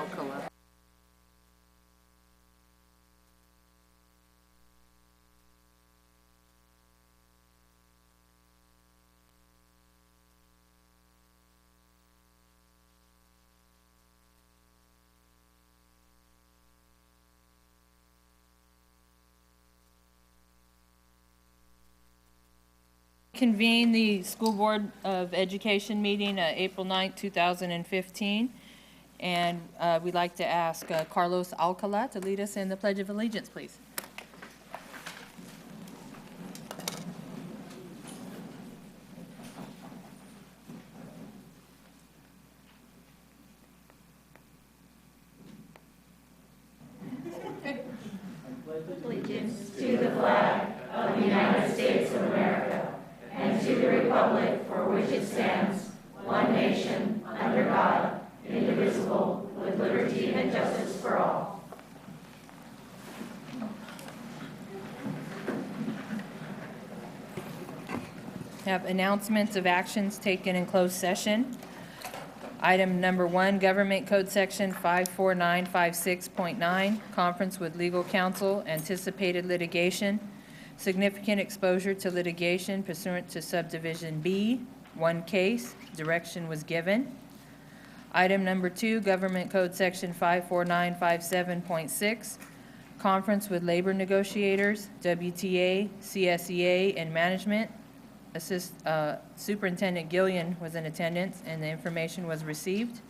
Alcala. Convene the School Board of Education meeting April 9th, 2015. And we'd like to ask Carlos Alcala to lead us in the Pledge of Allegiance, please. Allegiance to the flag of the United States of America and to the republic for which it stands, one nation, under God, indivisible, with liberty and justice for all. Have announcements of actions taken in closed session. Item number 1, Government Code Section 54956.9, conference with legal counsel, anticipated litigation, significant exposure to litigation pursuant to subdivision B, 1 case, direction was given. Item number 2, Government Code Section 54957.6, conference with labor negotiators, WTA, CSEA, and management. Superintendent Gillian was in attendance and the information was received.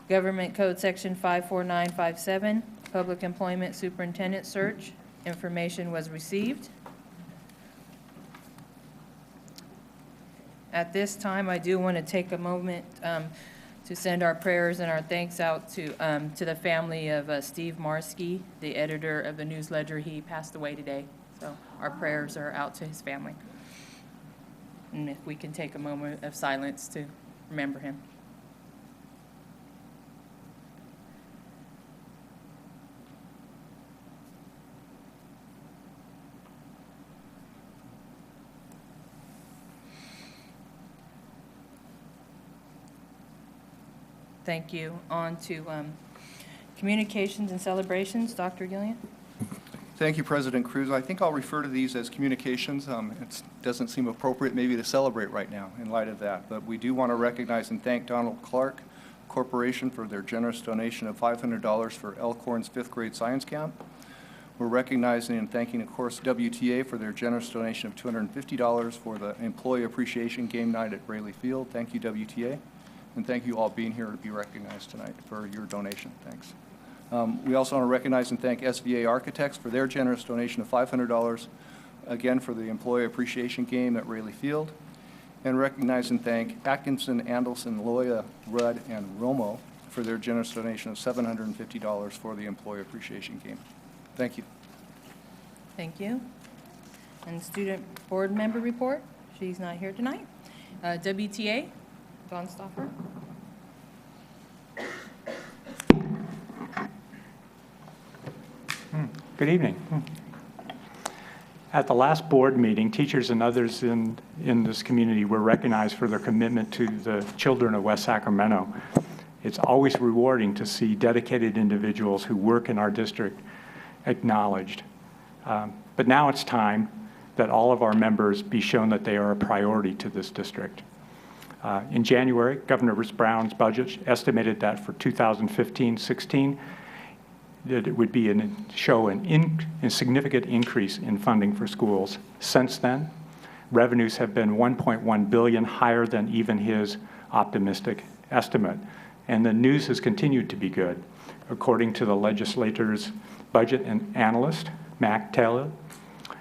Government Code Section 54957, Public Employment Superintendent Search, information was received. At this time, I do want to take a moment to send our prayers and our thanks out to the family of Steve Marsky, the editor of the News Ledger. He passed away today, so our prayers are out to his family. And if we can take a moment of silence to remember him. Thank you. On to communications and celebrations. Dr. Gillian. Thank you, President Cruz. I think I'll refer to these as communications. It doesn't seem appropriate maybe to celebrate right now in light of that, but we do want to recognize and thank Donald Clark Corporation for their generous donation of $500 for Elkhorn's 5th grade science camp. We're recognizing and thanking, of course, WTA for their generous donation of $250 for the Employee Appreciation Game Night at Rayleigh Field. Thank you, WTA, and thank you all being here to be recognized tonight for your donation. Thanks. We also want to recognize and thank SVA Architects for their generous donation of $500, again for the Employee Appreciation Game at Rayleigh Field. And recognize and thank Atkinson, Andelson, Loya, Rudd, and Romo for their generous donation of $750 for the Employee Appreciation Game. Thank you. Thank you. And student board member report. She's not here tonight. WTA, Dawn Stauffer. Good evening. At the last board meeting, teachers and others in this community were recognized for their commitment to the children of West Sacramento. It's always rewarding to see dedicated individuals who work in our district acknowledged. But now it's time that all of our members be shown that they are a priority to this district. In January, Governor Brown's budget estimated that for 2015-16, that it would be a significant increase in funding for schools. Since then, revenues have been $1.1 billion higher than even his optimistic estimate. And the news has continued to be good. According to the legislator's budget and analyst, Mac Taylor,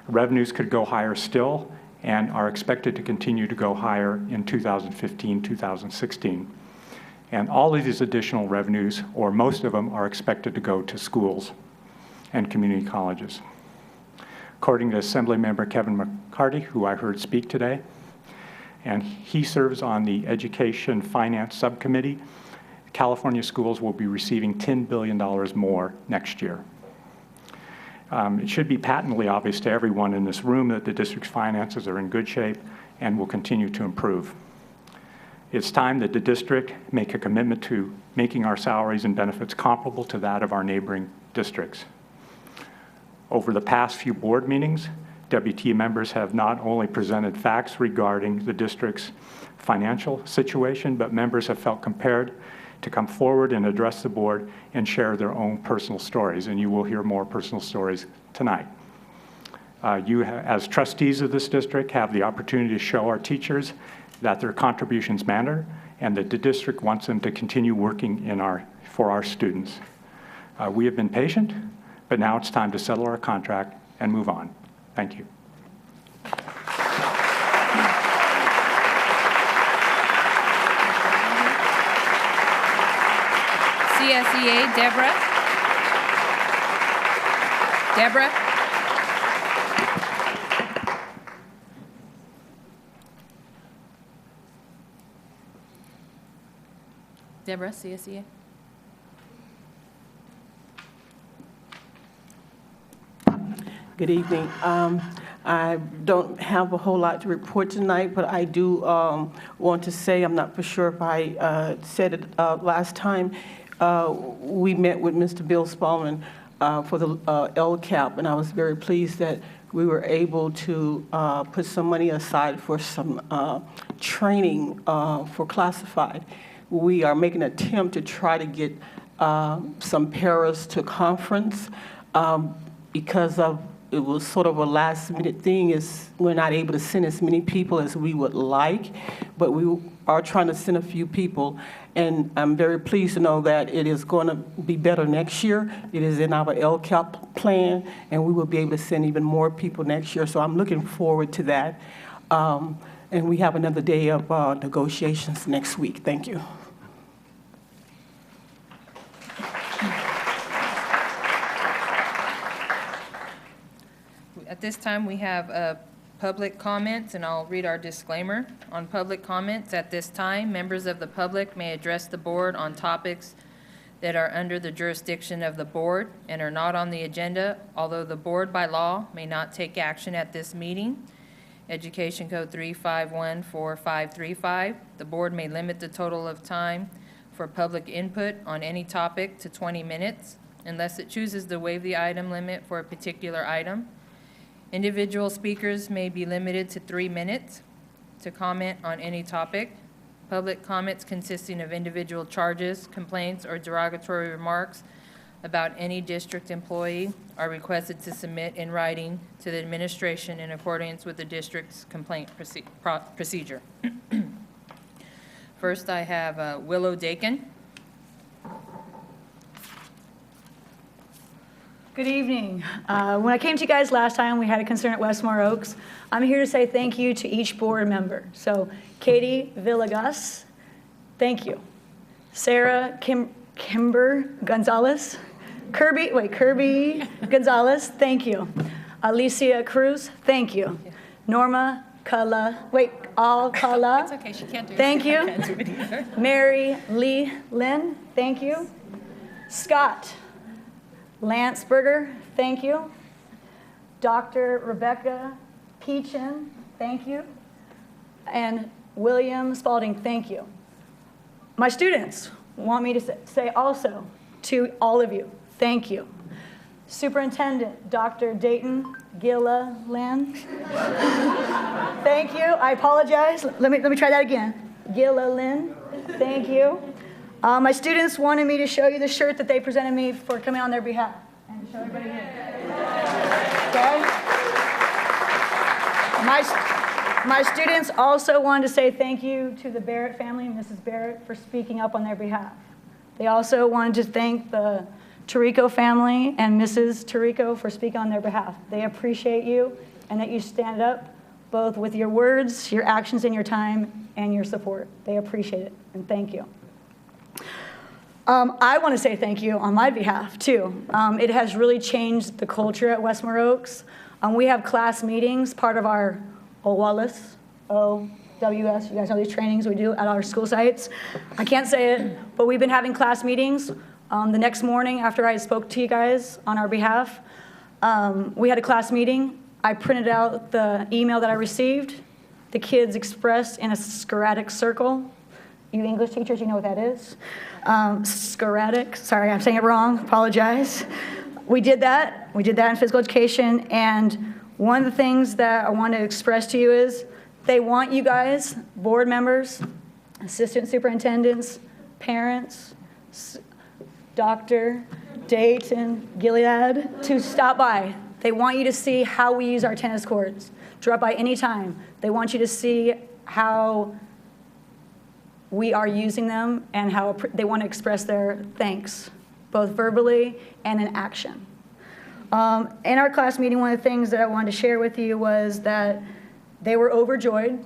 revenues could go higher still and are expected to continue to go higher in 2015-2016. And all of these additional revenues, or most of them, are expected to go to schools and community colleges. According to Assemblymember Kevin McCarty, who I heard speak today, and he serves on the Education Finance Subcommittee, California schools will be receiving $10 billion more next year. It should be patently obvious to everyone in this room that the district's finances are in good shape and will continue to improve. It's time that the district make a commitment to making our salaries and benefits comparable to that of our neighboring districts. Over the past few board meetings, WT members have not only presented facts regarding the district's financial situation, but members have felt compelled to come forward and address the board and share their own personal stories, and you will hear more personal stories tonight. You, as trustees of this district, have the opportunity to show our teachers that their contributions matter and that the district wants them to continue working for our students. We have been patient, but now it's time to settle our contract and move on. Thank you. CSEA, Deborah. Deborah. Deborah, CSEA. Good evening. I don't have a whole lot to report tonight, but I do want to say, I'm not for sure if I said it last time, we met with Mr. Bill Spallman for the LCAP, and I was very pleased that we were able to put some money aside for some training for classified. We are making an attempt to try to get some paras to conference because it was sort of a last-minute thing. Is we're not able to send as many people as we would like, but we are trying to send a few people. And I'm very pleased to know that it is going to be better next year. It is in our LCAP plan, and we will be able to send even more people next year. So I'm looking forward to that. And we have another day of negotiations next week. Thank you. At this time, we have public comments, and I'll read our disclaimer. On public comments at this time, members of the public may address the board on topics that are under the jurisdiction of the board and are not on the agenda, although the board by law may not take action at this meeting. Education Code 3514535. The board may limit the total of time for public input on any topic to 20 minutes, unless it chooses to waive the item limit for a particular item. Individual speakers may be limited to 3 minutes to comment on any topic. Public comments consisting of individual charges, complaints, or derogatory remarks about any district employee are requested to submit in writing to the administration in accordance with the district's complaint procedure. First, I have Willow Dakin. Good evening. When I came to you guys last time, we had a concern at Westmore Oaks. I'm here to say thank you to each board member. So Katie Villegas, thank you. Sarah Kimber Gonzalez. Kirby Gonzalez, thank you. Alicia Cruz, thank you. Norma Alcala. It's okay, she can't do it. Thank you. Can't do it either. Mary Lee Lynn, thank you. Scott Lanceberger, thank you. Dr. Rebecca Peachin, thank you. And William Spalding, thank you. My students want me to say also to all of you, thank you. Superintendent Dr. Dayton Gilliland, thank you. I apologize. Let me try that again. Gilliland, thank you. My students wanted me to show you the shirt that they presented me for coming on their behalf. And show everybody here. Okay? My students also wanted to say thank you to the Barrett family, Mrs. Barrett, for speaking up on their behalf. They also wanted to thank the Tirico family and Mrs. Tirico for speaking on their behalf. They appreciate you and that you stand up both with your words, your actions, and your time, and your support. They appreciate it, and thank you. I want to say thank you on my behalf, too. It has really changed the culture at Westmore Oaks. We have class meetings, part of our OWS, O-W-S, you guys know these trainings we do at our school sites. I can't say it, but we've been having class meetings. The next morning after I spoke to you guys on our behalf, we had a class meeting. I printed out the email that I received. The kids expressed in a sporadic circle You English teachers, you know what that is. Sporadic, sorry, I'm saying it wrong, apologize. We did that in physical education, and one of the things that I want to express to you is they want you guys, board members, assistant superintendents, parents, Dr. Dayton, Gilead, to stop by. They want you to see how we use our tennis courts. Drop by anytime. They want you to see how we are using them and how they want to express their thanks, both verbally and in action. In our class meeting, one of the things that I wanted to share with you was that they were overjoyed.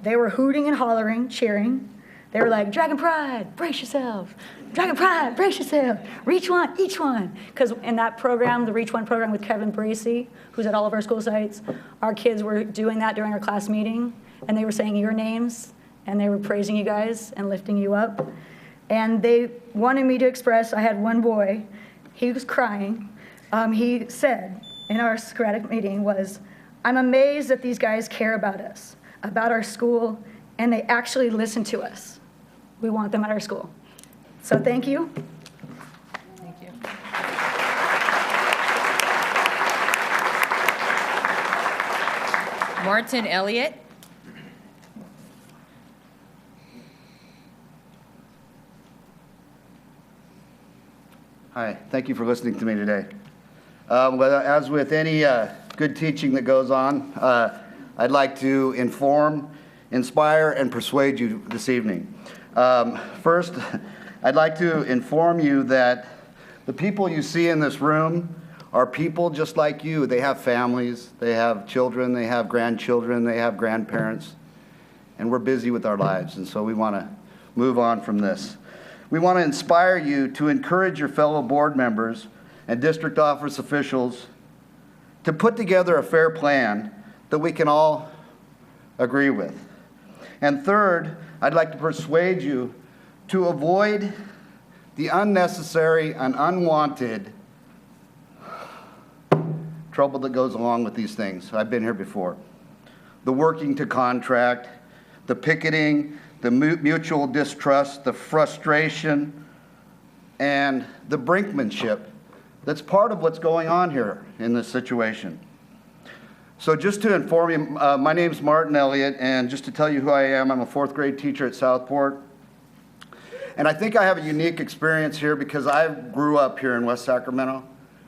They were hooting and hollering, cheering. They were like, Dragon Pride, brace yourself. Dragon Pride, brace yourself. Reach one, each one. Because in that program, the Reach One program with Kevin Barisi, who's at all of our school sites, our kids were doing that during our class meeting, and they were saying your names, and they were praising you guys and lifting you up. And they wanted me to express, I had one boy, he was crying. He said in our Socratic meeting was, I'm amazed that these guys care about us, about our school, and they actually listen to us. We want them at our school. So thank you. Thank you. Martin Elliott. Hi, thank you for listening to me today. Well, as with any good teaching that goes on, I'd like to inform, inspire, and persuade you this evening. First, I'd like to inform you that the people you see in this room are people just like you. They have families, they have children, they have grandchildren, they have grandparents, and we're busy with our lives, and so we want to move on from this. We want to inspire you to encourage your fellow board members and district office officials to put together a fair plan that we can all agree with. And third, I'd like to persuade you to avoid the unnecessary and unwanted trouble that goes along with these things. I've been here before. The working to contract, the picketing, the mutual distrust, the frustration, and the brinkmanship that's part of what's going on here in this situation. So just to inform you, my name's Martin Elliott, and just to tell you who I am, I'm a fourth grade teacher at Southport. And I think I have a unique experience here because I grew up here in West Sacramento.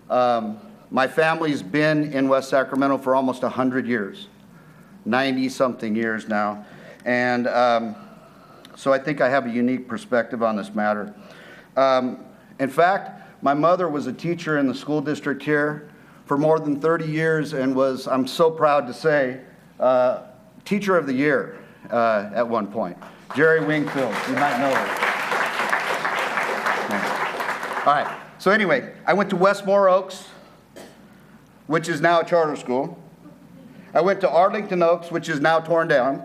My family's been in West Sacramento for almost 100 years, 90-something years now. And so I think I have a unique perspective on this matter. In fact, my mother was a teacher in the school district here for more than 30 years and was, I'm so proud to say, Teacher of the Year at one point. Jerry Wingfield, you might know her. All right, so anyway, I went to Westmore Oaks, which is now a charter school. I went to Arlington Oaks, which is now torn down.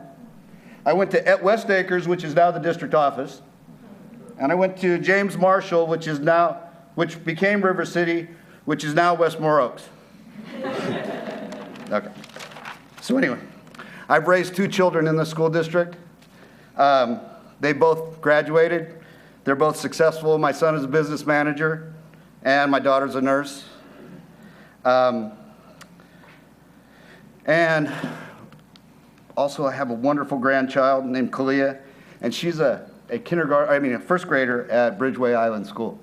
I went to West Acres, which is now the district office. And I went to James Marshall, which became River City, which is now Westmore Oaks. Okay. So anyway, I've raised 2 children in the school district. They both graduated. They're both successful. My son is a business manager, and my daughter's a nurse. And also, I have a wonderful grandchild named Kalia, and she's a first grader at Bridgeway Island School.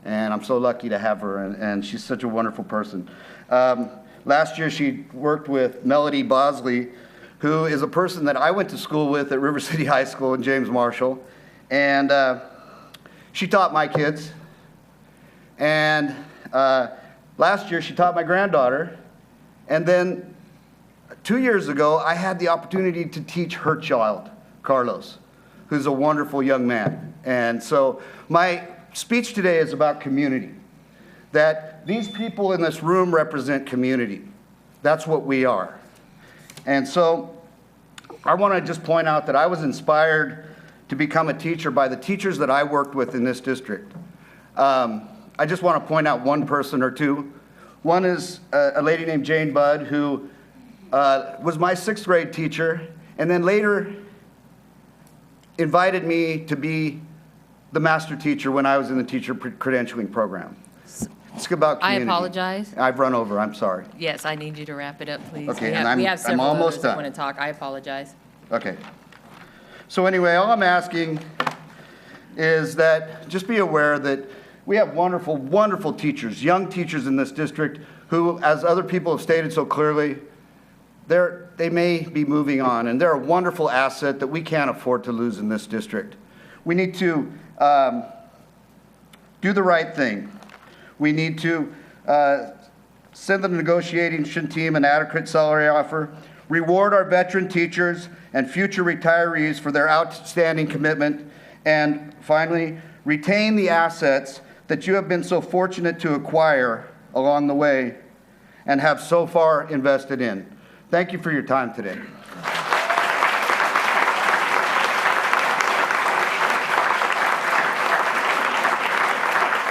And I'm so lucky to have her, and she's such a wonderful person. Last year, she worked with Melody Bosley, who is a person that I went to school with at River City High School in James Marshall. And she taught my kids. And last year, she taught my granddaughter. And then 2 years ago, I had the opportunity to teach her child, Carlos, who's a wonderful young man. And so my speech today is about community, that these people in this room represent community. That's what we are. And so I want to just point out that I was inspired to become a teacher by the teachers that I worked with in this district. I just want to point out one person or two. One is a lady named Jane Budd, who was my 6th grade teacher, and then later invited me to be the master teacher when I was in the teacher credentialing program. It's about I community. apologize. I've run over, I'm sorry. Yes, I need you to wrap it up, please. Okay, We and have- we I'm have several others almost that done. want to talk. I apologize. Okay. So anyway, all I'm asking is that just be aware that we have wonderful, wonderful teachers, young teachers in this district who, as other people have stated so clearly, they may be moving on, and they're a wonderful asset that we can't afford to lose in this district. We need to do the right thing. We need to send the negotiation team an adequate salary offer, reward our veteran teachers and future retirees for their outstanding commitment, and finally, retain the assets that you have been so fortunate to acquire along the way and have so far invested in. Thank you for your time today.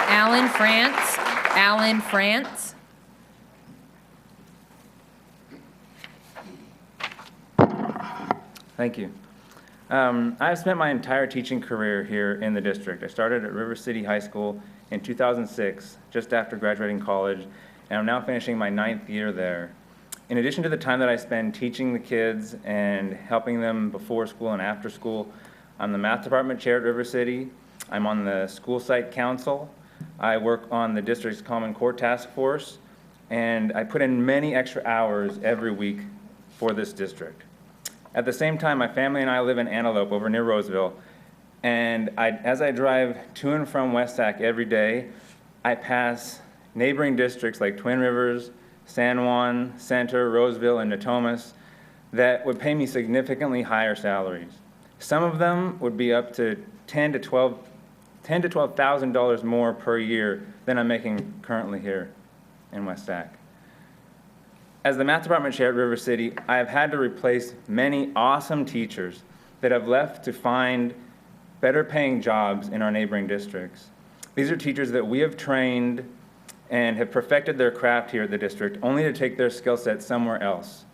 Alan France. Alan France. Thank you. I've spent my entire teaching career here in the district. I started at River City High School in 2006, just after graduating college, and I'm now finishing my 9th year there. In addition to the time that I spend teaching the kids and helping them before school and after school, I'm the math department chair at River City. I'm on the school site council. I work on the district's Common Core Task Force, and I put in many extra hours every week for this district. At the same time, my family and I live in Antelope over near Roseville, and as I drive to and from West Sac every day, I pass neighboring districts like Twin Rivers, San Juan, Center, Roseville, and Natomas that would pay me significantly higher salaries. Some of them would be up to $10,000 to $12,000 more per year than I'm making currently here in West Sac. As the math department chair at River City, I have had to replace many awesome teachers that have left to find better paying jobs in our neighboring districts. These are teachers that we have trained and have perfected their craft here at the district, only to take their skill set somewhere else.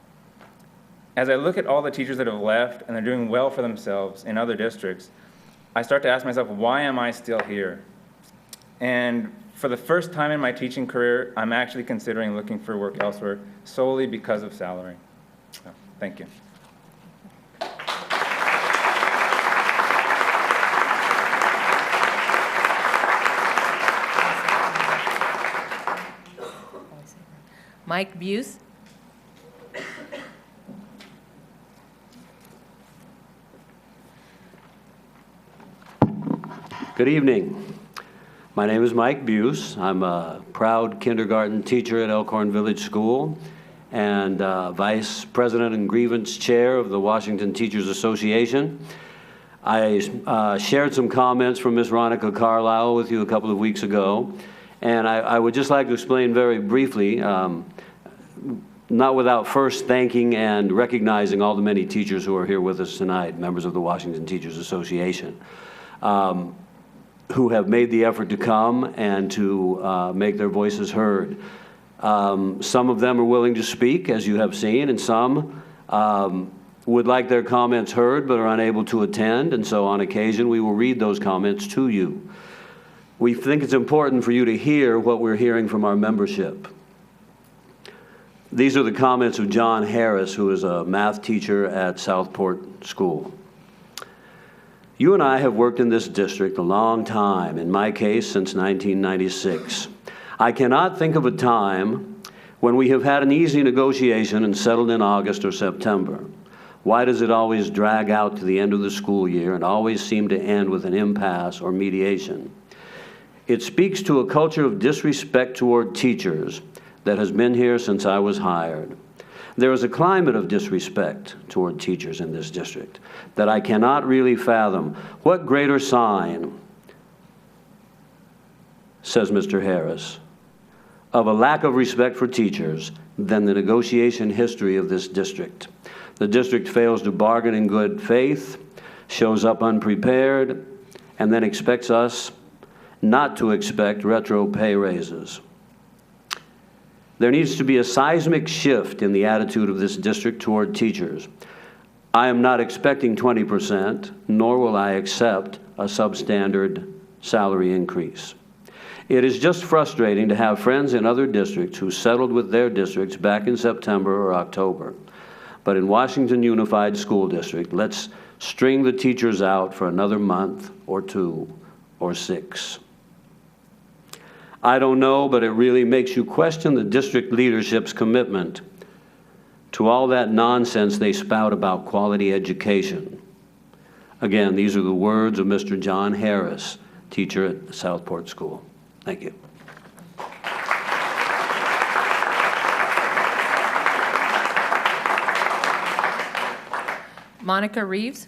As I look at all the teachers that have left and they're doing well for themselves in other districts, I start to ask myself, why am I still here? And for the first time in my teaching career, I'm actually considering looking for work elsewhere solely because of salary. So, thank you. Mike Buse. Good evening. My name is Mike Buse. I'm a proud kindergarten teacher at Elkhorn Village School and Vice President and Grievance Chair of the Washington Teachers Association. I shared some comments from Ms. Ronica Carlisle with you a couple of weeks ago, and I would just like to explain very briefly, not without first thanking and recognizing all the many teachers who are here with us tonight, members of the Washington Teachers Association, who have made the effort to come and to make their voices heard. Some of them are willing to speak, as you have seen, and some would like their comments heard but are unable to attend, and so on occasion we will read those comments to you. We think it's important for you to hear what we're hearing from our membership. These are the comments of John Harris, who is a math teacher at Southport School. You and I have worked in this district a long time, in my case since 1996. I cannot think of a time when we have had an easy negotiation and settled in August or September. Why does it always drag out to the end of the school year and always seem to end with an impasse or mediation? It speaks to a culture of disrespect toward teachers that has been here since I was hired. There is a climate of disrespect toward teachers in this district that I cannot really fathom. What greater sign, says Mr. Harris, of a lack of respect for teachers than the negotiation history of this district? The district fails to bargain in good faith, shows up unprepared, and then expects us not to expect retro pay raises. There needs to be a seismic shift in the attitude of this district toward teachers. I am not expecting 20%, nor will I accept a substandard salary increase. It is just frustrating to have friends in other districts who settled with their districts back in September or October. But in Washington Unified School District, let's string the teachers out for another month or 2 or 6. I don't know, but it really makes you question the district leadership's commitment to all that nonsense they spout about quality education. Again, these are the words of Mr. John Harris, teacher at Southport School. Thank you. Monica Reeves.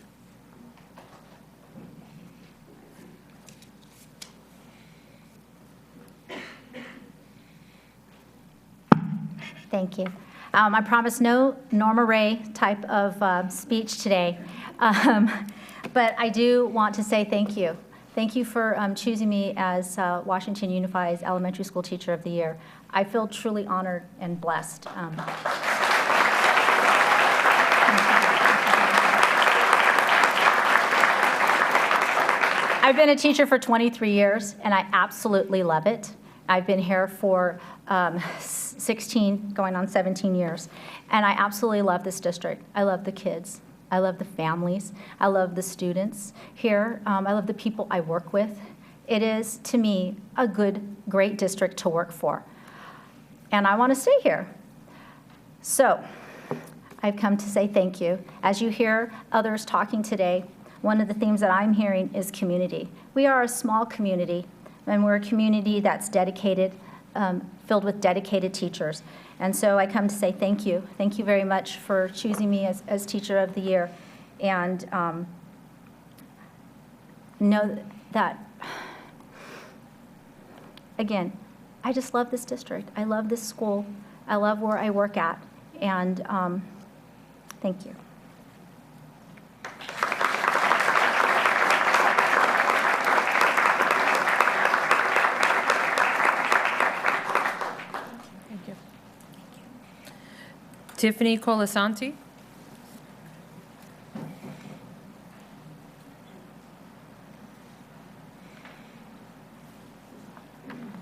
Thank you. I promise no Norma Ray type of speech today, but I do want to say thank you. Thank you for choosing me as Washington Unified's Elementary School Teacher of the Year. I feel truly honored and blessed. I've been a teacher for 23 years, and I absolutely love it. I've been here for 16, going on 17 years, and I absolutely love this district. I love the kids. I love the families. I love the students here. I love the people I work with. It is, to me, a great district to work for. And I want to stay here. So I've come to say thank you. As you hear others talking today, one of the themes that I'm hearing is community. We are a small community, and we're a community that's dedicated, filled with dedicated teachers. And so I come to say thank you. Thank you very much for choosing me as Teacher of the Year. And know that, again, I just love this district. I love this school. I love where I work at. And thank you. Tiffany Colasanti.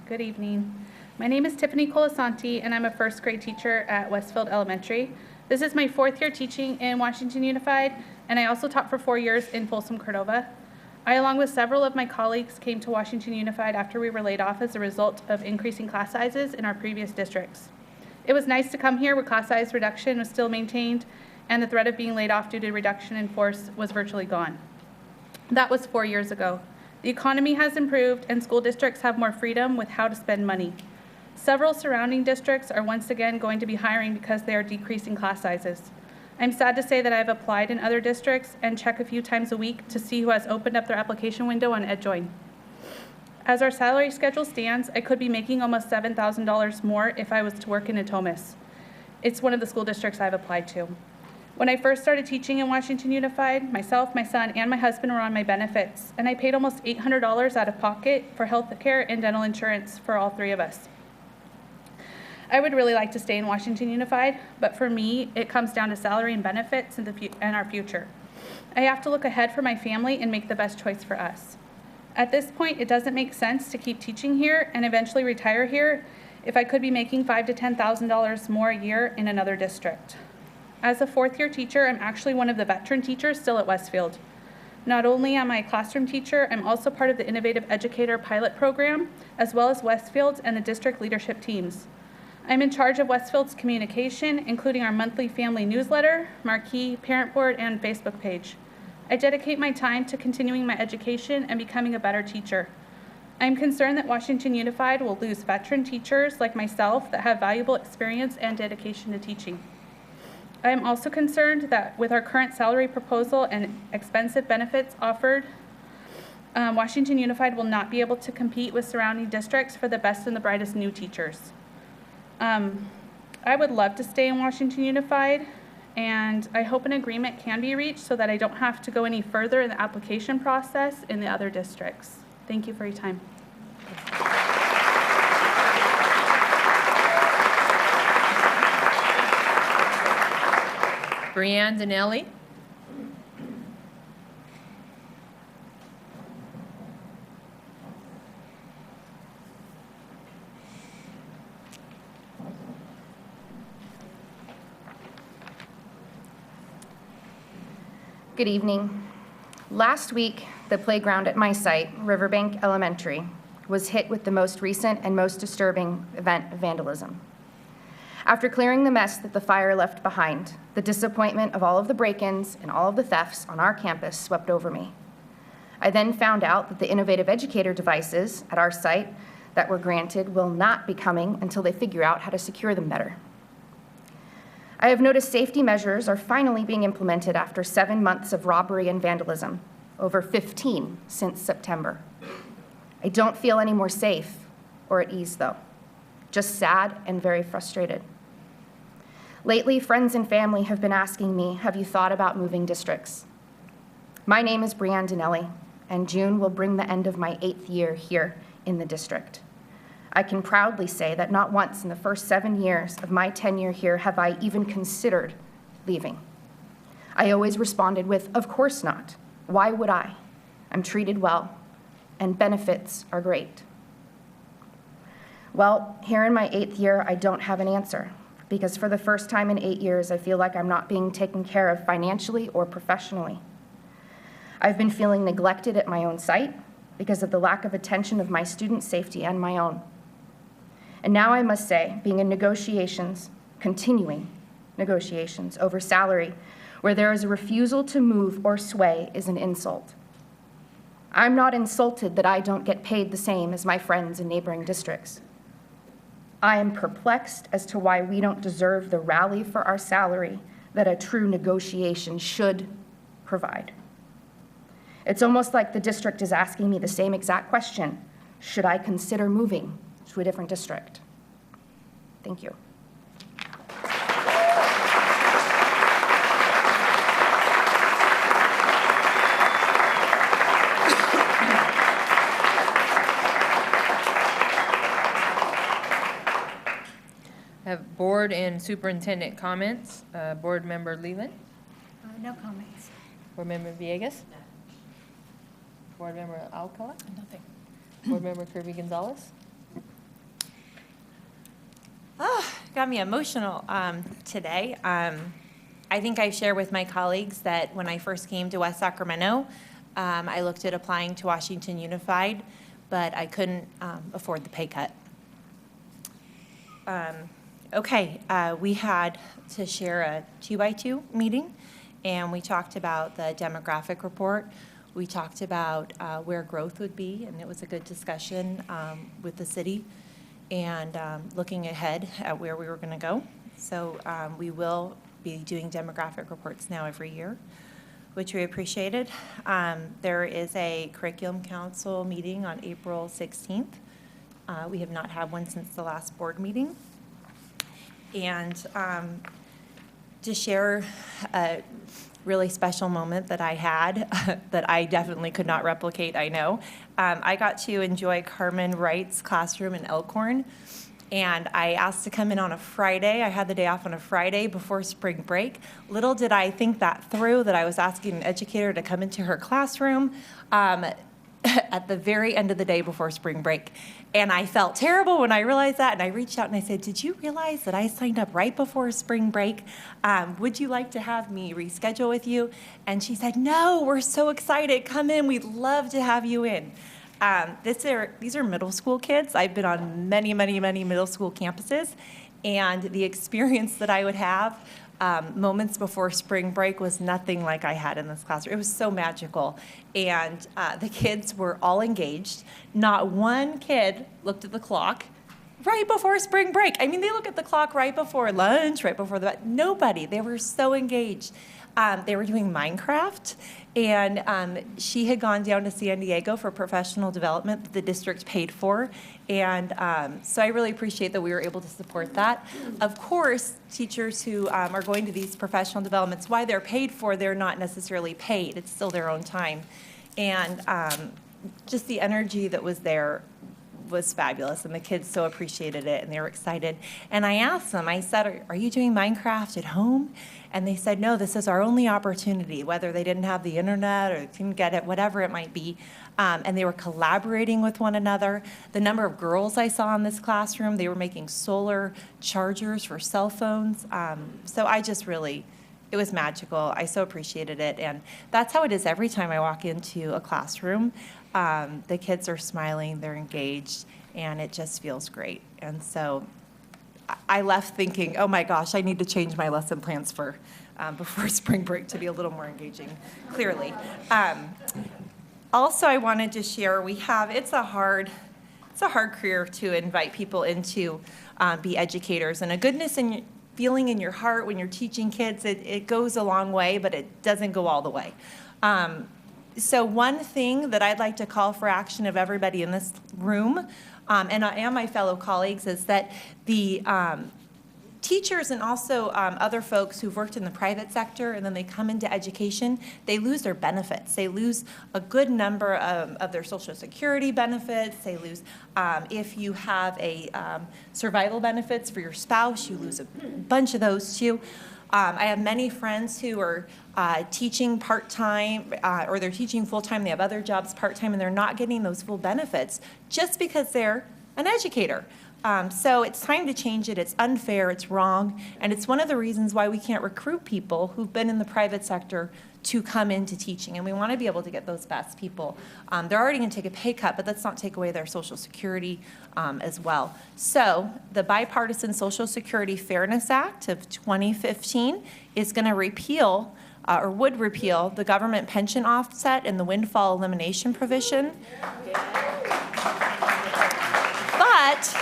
Good evening. My name is Tiffany Colasanti, and I'm a first grade teacher at Westfield Elementary. This is my 4th year teaching in Washington Unified, and I also taught for 4 years in Folsom, Cordova. I, along with several of my colleagues, came to Washington Unified after we were laid off as a result of increasing class sizes in our previous districts. It was nice to come here where class size reduction was still maintained and the threat of being laid off due to reduction in force was virtually gone. That was 4 years ago. The economy has improved and school districts have more freedom with how to spend money. Several surrounding districts are once again going to be hiring because they are decreasing class sizes. I'm sad to say that I've applied in other districts and check a few times a week to see who has opened up their application window on EdJoin. As our salary schedule stands, I could be making almost $7,000 more if I was to work in Natomas. It's one of the school districts I've applied to. When I first started teaching in Washington Unified, myself, my son, and my husband were on my benefits, and I paid almost $800 out of pocket for health care and dental insurance for all 3 of us. I would really like to stay in Washington Unified, but for me, it comes down to salary and benefits and our future. I have to look ahead for my family and make the best choice for us. At this point, it doesn't make sense to keep teaching here and eventually retire here if I could be making $5,000 to $10,000 more a year in another district. As a 4th year teacher, I'm actually one of the veteran teachers still at Westfield. Not only am I a classroom teacher, I'm also part of the Innovative Educator Pilot Program, as well as Westfield's and the district leadership teams. I'm in charge of Westfield's communication, including our monthly family newsletter, marquee, parent board, and Facebook page. I dedicate my time to continuing my education and becoming a better teacher. I'm concerned that Washington Unified will lose veteran teachers like myself that have valuable experience and dedication to teaching. I am also concerned that with our current salary proposal and expensive benefits offered, Washington Unified will not be able to compete with surrounding districts for the best and the brightest new teachers. I would love to stay in Washington Unified, and I hope an agreement can be reached so that I don't have to go any further in the application process in the other districts. Thank you for your time. Brianne Donnelly. Good evening. Last week, the playground at my site, Riverbank Elementary, was hit with the most recent and most disturbing event of vandalism. After clearing the mess that the fire left behind, the disappointment of all of the break-ins and all of the thefts on our campus swept over me. I then found out that the innovative educator devices at our site that were granted will not be coming until they figure out how to secure them better. I have noticed safety measures are finally being implemented after 7 months of robbery and vandalism, over 15 since September. I don't feel any more safe or at ease, though, just sad and very frustrated. Lately, friends and family have been asking me, have you thought about moving districts? My name is Brianne Dinelli, and June will bring the end of my 8th year here in the district. I can proudly say that not once in the first 7 years of my tenure here have I even considered leaving. I always responded with, of course not. Why would I? I'm treated well, and benefits are great. Well, here in my 8th year, I don't have an answer, because for the first time in 8 years, I feel like I'm not being taken care of financially or professionally. I've been feeling neglected at my own site because of the lack of attention of my students' safety and my own. And now I must say, being in negotiations, continuing negotiations over salary, where there is a refusal to move or sway, is an insult. I'm not insulted that I don't get paid the same as my friends in neighboring districts. I am perplexed as to why we don't deserve the rally for our salary that a true negotiation should provide. It's almost like the district is asking me the same exact question. Should I consider moving to a different district? Thank you. I have board and superintendent comments. Board member Leland? No comments. Board member Villegas? Board member Alcala? Nothing. Board member Kirby Gonzalez? Got me emotional today. I think I share with my colleagues that when I first came to West Sacramento, I looked at applying to Washington Unified, but I couldn't afford the pay cut. We had to share a 2x2 meeting, and we talked about the demographic report. We talked about where growth would be, and it was a good discussion with the city and looking ahead at where we were going to go. So we will be doing demographic reports now every year, which we appreciated. There is a curriculum council meeting on April 16th. We have not had one since the last board meeting. And to share a really special moment that I had that I definitely could not replicate, I know. I got to enjoy Carmen Wright's classroom in Elkhorn, and I asked to come in on a Friday. I had the day off on a Friday before spring break. Little did I think that through, that I was asking an educator to come into her classroom at the very end of the day before spring break. And I felt terrible when I realized that, and I reached out and I said, did you realize that I signed up right before spring break? Would you like to have me reschedule with you? And she said, no, we're so excited. Come in. We'd love to have you in. These are middle school kids. I've been on many, many, many middle school campuses, and the experience that I would have moments before spring break was nothing like I had in this classroom. It was so magical. And the kids were all engaged. Not one kid looked at the clock right before spring break. I mean, they look at the clock right before lunch, right before nobody. They were so engaged. They were doing Minecraft, and she had gone down to San Diego for professional development that the district paid for, and so I really appreciate that we were able to support that. Of course, teachers who are going to these professional developments, why they're paid for, they're not necessarily paid. It's still their own time, and just the energy that was there was fabulous, and the kids so appreciated it, and they were excited. And I asked them, I said, are you doing Minecraft at home? And they said, no, this is our only opportunity, whether they didn't have the internet or couldn't get it, whatever it might be. And they were collaborating with one another. The number of girls I saw in this classroom, they were making solar chargers for cell phones. So I just really it was magical. I so appreciated it. And that's how it is every time I walk into a classroom. The kids are smiling, they're engaged, and it just feels great. And so I left thinking, oh my gosh, I need to change my lesson plans for before spring break to be a little more engaging, clearly. Also, I wanted to share, it's a hard career to invite people into be educators. And a goodness and feeling in your heart when you're teaching kids, it goes a long way, but it doesn't go all the way. So one thing that I'd like to call for action of everybody in this room and my fellow colleagues is that the teachers and also other folks who've worked in the private sector and then they come into education, they lose their benefits. They lose a good number of their Social Security benefits. They lose, if you have a survival benefits for your spouse, you lose a bunch of those too. I have many friends who are teaching part-time or they're teaching full-time, they have other jobs part-time, and they're not getting those full benefits just because they're an educator. So it's time to change it. It's unfair, it's wrong, and it's one of the reasons why we can't recruit people who've been in the private sector to come into teaching, and we want to be able to get those best people. They're already going to take a pay cut, but let's not take away their Social Security as well. So the Bipartisan Social Security Fairness Act of 2015 is going to repeal or would repeal the government pension offset and the windfall elimination provision. But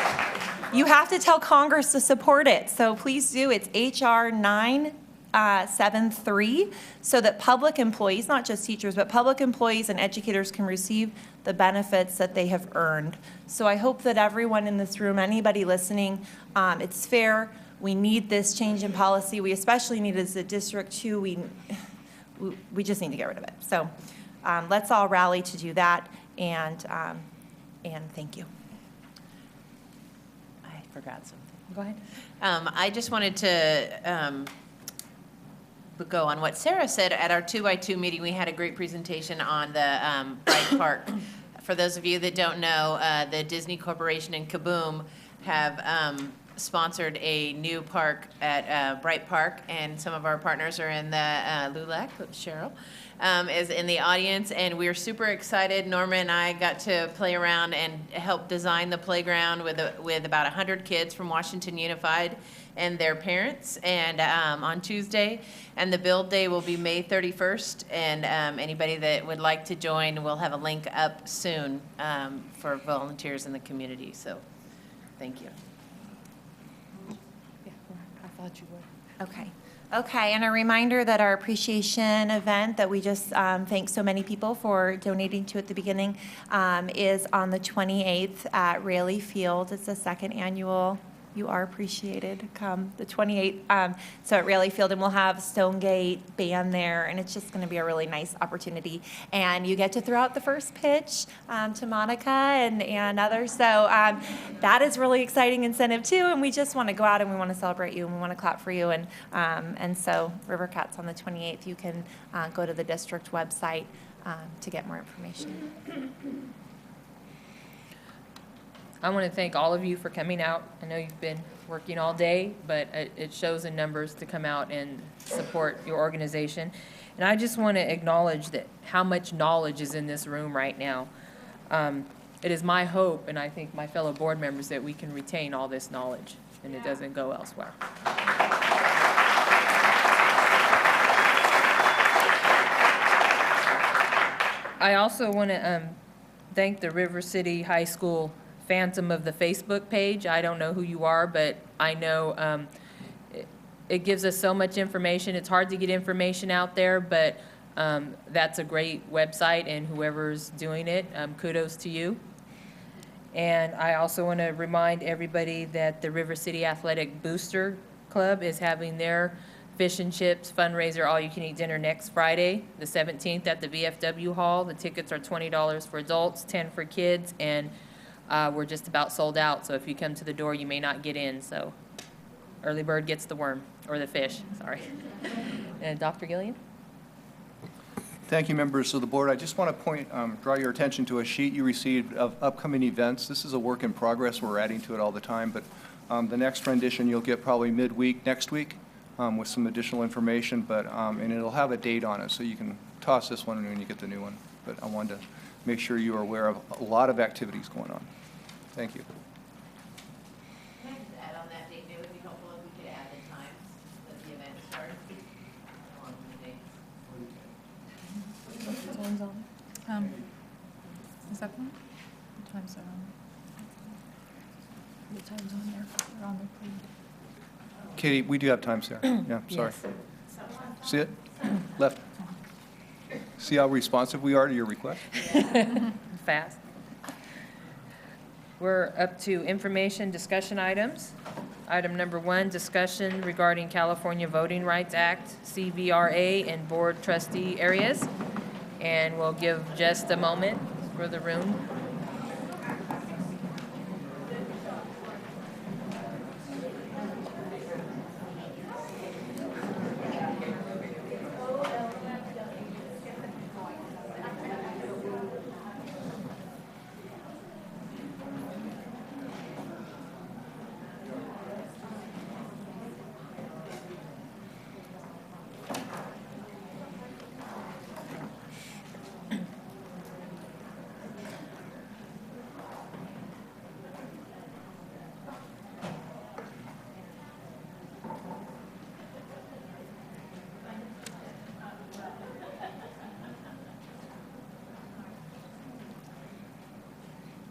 you have to tell Congress to support it. So please do. It's H.R. 973, so that public employees, not just teachers, but public employees and educators can receive the benefits that they have earned. So I hope that everyone in this room, anybody listening, it's fair. We need this change in policy. We especially need it as a district too. We just need to get rid of it. So let's all rally to do that. And thank you. I forgot something. Go ahead. I just wanted to go on what Sarah said. At our 2x2 meeting, we had a great presentation on the Bright Park. For those of you that don't know, the Disney Corporation and Kaboom have sponsored a new park at Bright Park, and some of our partners are in the LULAC. Cheryl is in the audience, and we're super excited. Norma and I got to play around and help design the playground with about 100 kids from Washington Unified and their parents, and on Tuesday. And the build day will be May 31st, and anybody that would like to join, we'll have a link up soon for volunteers in the community. So thank you. I thought you would. Okay, and a reminder that our appreciation event that we just thanked so many people for donating to at the beginning is on the 28th at Raley Field. It's the second annual. You are appreciated. Come the 28th. So at Raley Field, and we'll have Stonegate band there, and it's just going to be a really nice opportunity. And you get to throw out the first pitch to Monica and others. So that is really exciting incentive too. And we just want to go out and we want to celebrate you and we want to clap for you. And so River Cats on the 28th. You can go to the district website to get more information. I want to thank all of you for coming out. I know you've been working all day, but it shows in numbers to come out and support your organization. And I just want to acknowledge that how much knowledge is in this room right now. It is my hope, and I think my fellow board members, that we can retain all this knowledge and it doesn't go elsewhere. I also want to thank the River City High School Phantom of the Facebook page. I don't know who you are, but I know it gives us so much information. It's hard to get information out there, but that's a great website, and whoever's doing it, kudos to you. And I also want to remind everybody that the River City Athletic Booster Club is having their Fish and Chips fundraiser all-you-can-eat dinner next Friday, the 17th, at the VFW Hall. The tickets are $20 for adults, $10 for kids, and we're just about sold out, so if you come to the door, you may not get in. So early bird gets the worm, or the fish, sorry. And Dr. Gillian? Thank you, members of the board. I just want to draw your attention to a sheet you received of upcoming events. This is a work in progress. We're adding to it all the time, but the next rendition you'll get probably midweek next week. with some additional information, but, and it'll have a date on it, so you can toss this one when you get the new one. But I wanted to make sure you are aware of a lot of activities going on. Thank you. Can I just add on that date? It would be helpful if we could add the times that the event starts along with the dates. What's the times on it? Is that one? The times are on. The times on there? They're on the plate. Katie, we do have times there. Yeah, sorry. See it? Left. See how responsive we are to your request? Fast. We're up to information discussion items. Item number 1, discussion regarding California Voting Rights Act, CVRA, and board trustee areas. And we'll give just a moment for the room.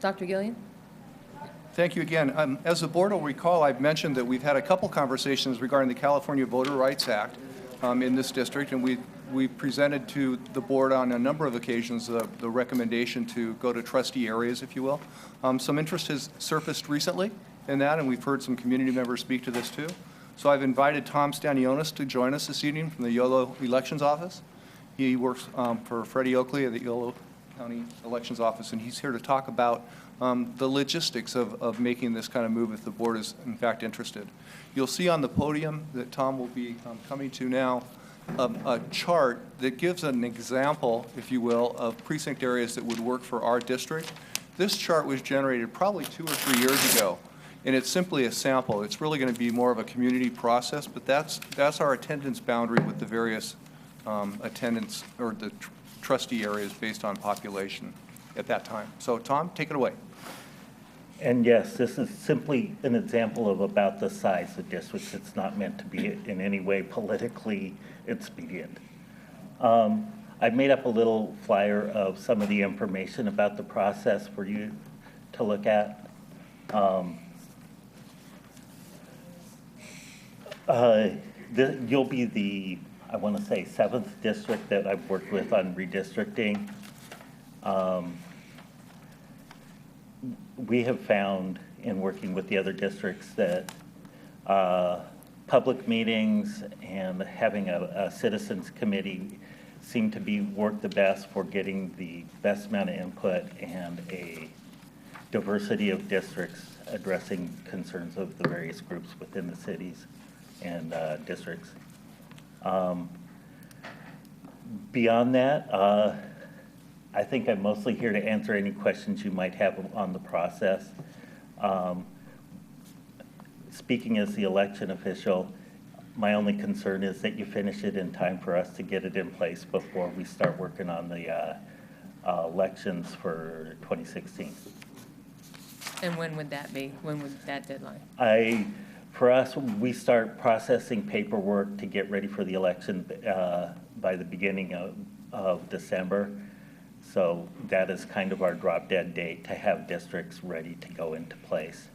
Dr. Gillian? Thank you again. As the board will recall, I've mentioned that we've had a couple conversations regarding the California Voter Rights Act in this district, and we presented to the board on a number of occasions the recommendation to go to trustee areas, if you will. Some interest has surfaced recently in that, and we've heard some community members speak to this too. So I've invited Tom Stanionis to join us this evening from the Yolo Elections Office. He works for Freddie Oakley at the Yolo County Elections Office, and he's here to talk about the logistics of making this kind of move if the board is in fact interested. You'll see on the podium that Tom will be coming to now a chart that gives an example, if you will, of precinct areas that would work for our district. This chart was generated probably 2 or 3 years ago, and it's simply a sample. It's really going to be more of a community process, but that's our attendance boundary with the various attendance or the trustee areas based on population at that time. So Tom, take it away. And yes, this is simply an example of about the size of districts. It's not meant to be in any way politically expedient. I've made up a little flyer of some of the information about the process for you to look at. You'll be the, I want to say, 7th district that I've worked with on redistricting. We have found in working with the other districts that public meetings and having a citizens committee seem to be work the best for getting the best amount of input and a diversity of districts addressing concerns of the various groups within the cities and districts. Beyond that, I think I'm mostly here to answer any questions you might have on the process. Speaking as the election official, my only concern is that you finish it in time for us to get it in place before we start working on the elections for 2016. And when would that be? When would that deadline? For us, we start processing paperwork to get ready for the election by the beginning of December. So that is kind of our drop dead date to have districts ready to go into place.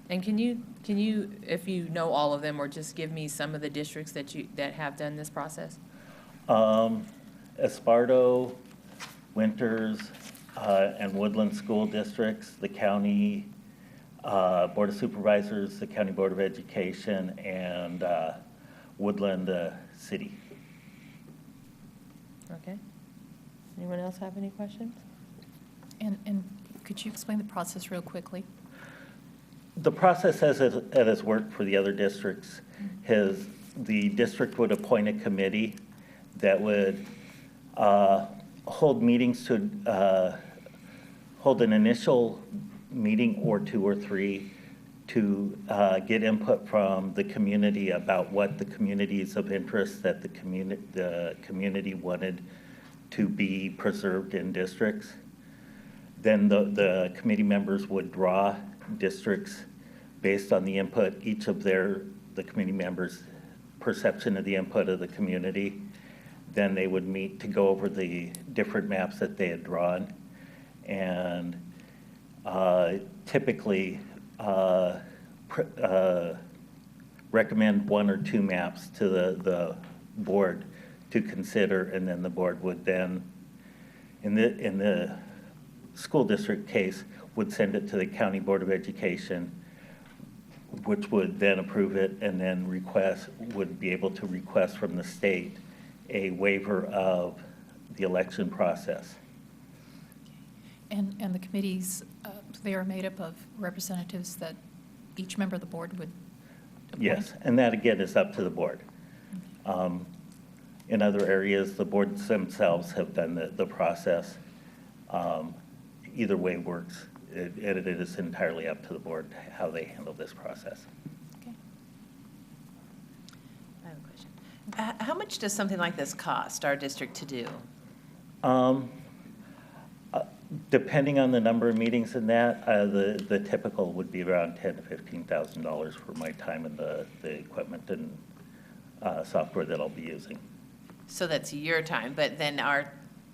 And can you, if you know all of them, or just give me some of the districts that have done this process? Esparto, Winters, and Woodland school districts, the county Board of Supervisors, the County Board of Education, and Woodland City. Okay. Anyone else have any questions? And could you explain the process real quickly? The process as it has worked for the other districts is the district would appoint a committee that would hold meetings to hold an initial meeting or 2 or 3 to get input from the community about what the communities of interest that the community wanted to be preserved in districts. Then the committee members would draw districts based on the input, each of the committee members' perception of the input of the community. Then they would meet to go over the different maps that they had drawn, and typically recommend one or two maps to the board to consider, and then the board would then, in the school district case, would send it to the County Board of Education, which would then approve it, and then would be able to request from the state a waiver of the election process. And the committees, they are made up of representatives that each member of the board would appoint? Yes, and that again is up to the board. In other areas, the boards themselves have done the process. Either way works. It is entirely up to the board how they handle this process. Okay. I have a question. How much does something like this cost our district to do? Depending on the number of meetings in that, the typical would be around $10,000 to $15,000 for my time and the equipment and software that I'll be using. So that's your time, but then our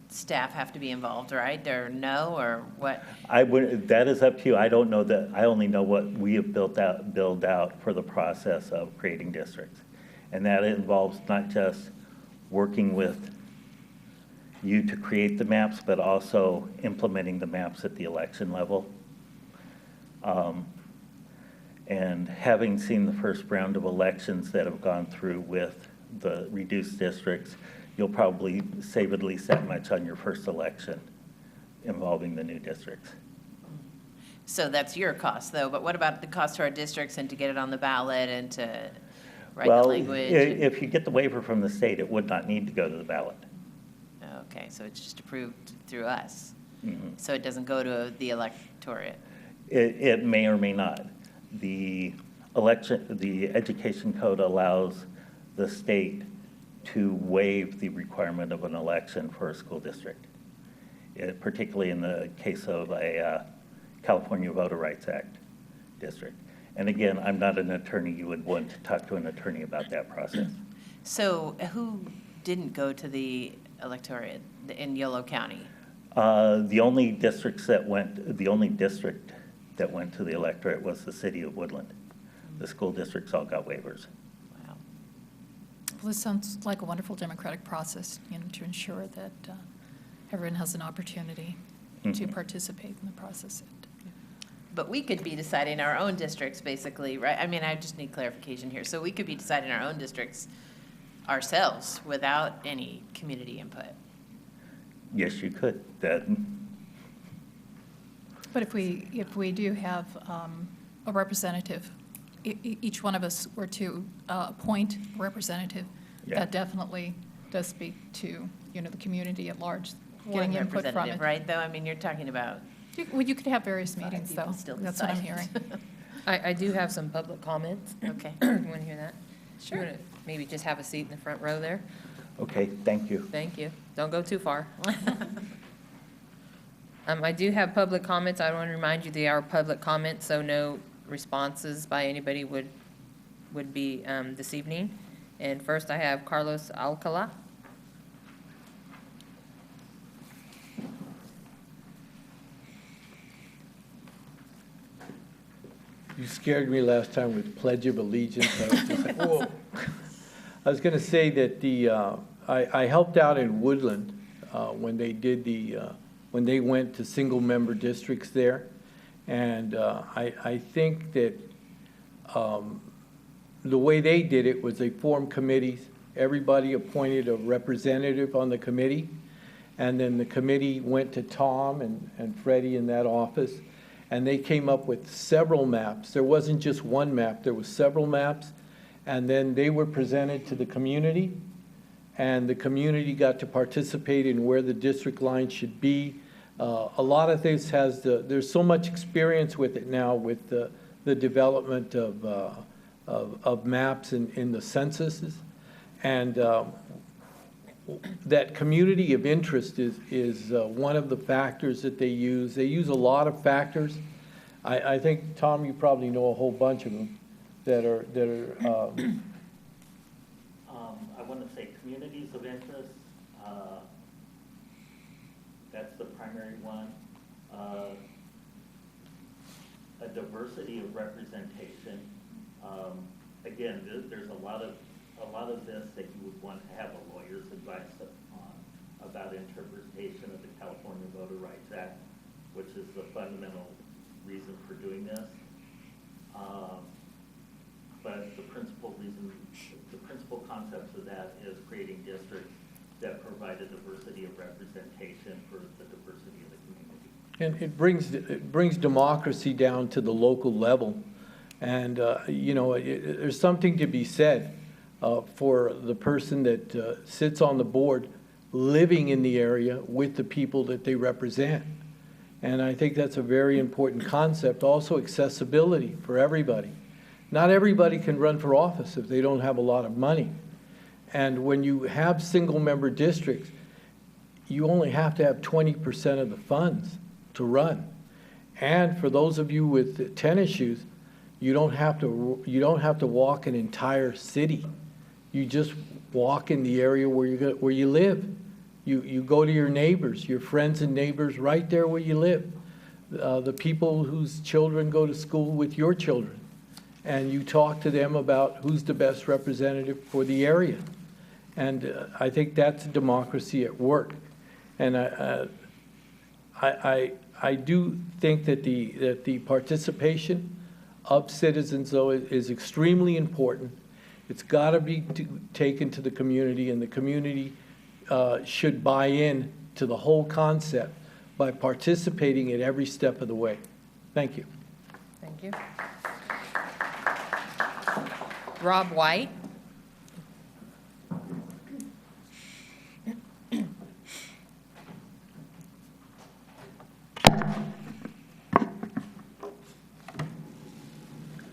staff have to be involved, right? Or no, or what? That is up to you. I don't know that. I only know what we have built out for the process of creating districts. And that involves not just working with you to create the maps, but also implementing the maps at the election level. And having seen the first round of elections that have gone through with the reduced districts, you'll probably save at least that much on your first election involving the new districts. So that's your cost, though, but what about the cost to our districts and to get it on the ballot and to write the language? If you get the waiver from the state, it would not need to go to the ballot. Okay, so it's just approved through us. Mm-hmm. So it doesn't go to the electorate. It may or may not. The education code allows the state to waive the requirement of an election for a school district, particularly in the case of a California Voter Rights Act district. And again, I'm not an attorney. You would want to talk to an attorney about that process. So who didn't go to the electorate in Yolo County? The only district that went to the electorate was the city of Woodland. The school districts all got waivers. Wow. Well, this sounds like a wonderful democratic process, to ensure that everyone has an opportunity to participate in the process. But we could be deciding our own districts, basically, right? I mean, I just need clarification here. So we could be deciding our own districts ourselves without any community input. Yes, you could. But if we do have a representative, each one of us were to appoint a representative, that definitely does speak to, the community at large, getting input from it. Right, though? I mean, you're talking about... You could have various meetings, though. That's what I'm hearing. I do have some public comments. Okay. You want to hear that? Sure. You want to maybe just have a seat in the front row there? Okay, thank you. Thank you. Don't go too far. I do have public comments. I want to remind you they are public comments, so no responses by anybody would be this evening. And first I have Carlos Alcala. You scared me last time with Pledge of Allegiance. I was just like, whoa. I was going to say that I helped out in Woodland when they went to single-member districts there. And I think that the way they did it was they formed committees. Everybody appointed a representative on the committee. And then the committee went to Tom and Freddie in that office. And they came up with several maps. There wasn't just one map. There was several maps. And then they were presented to the community. And the community got to participate in where the district line should be. A lot of this there's so much experience with it now with the the development of maps in the censuses. And that community of interest is one of the factors that they use. They use a lot of factors. I think, Tom, you probably know a whole bunch of them that are I want to say communities of interest. That's the primary one. A diversity of representation. Again, there's a lot of this that you would want to have a lawyer's advice on about interpretation of the California Voter Rights Act, which is the fundamental reason for doing this. But the principal concepts of that is creating districts that provide a diversity of representation for the diversity of the community. And it brings democracy down to the local level. And, you know, there's something to be said for the person that sits on the board living in the area with the people that they represent. And I think that's a very important concept. Also, accessibility for everybody. Not everybody can run for office if they don't have a lot of money. And when you have single-member districts, you only have to have 20% of the funds to run. And for those of you with 10 issues, you don't have to walk an entire city. You just walk in the area where you live. You go to your neighbors, your friends and neighbors right there where you live. The people whose children go to school with your children. And you talk to them about who's the best representative for the area. And I think that's democracy at work. And I do think that the participation of citizens, though, is extremely important. It's got to be taken to the community, and the community should buy in to the whole concept by participating at every step of the way. Thank you. Thank you. Rob White.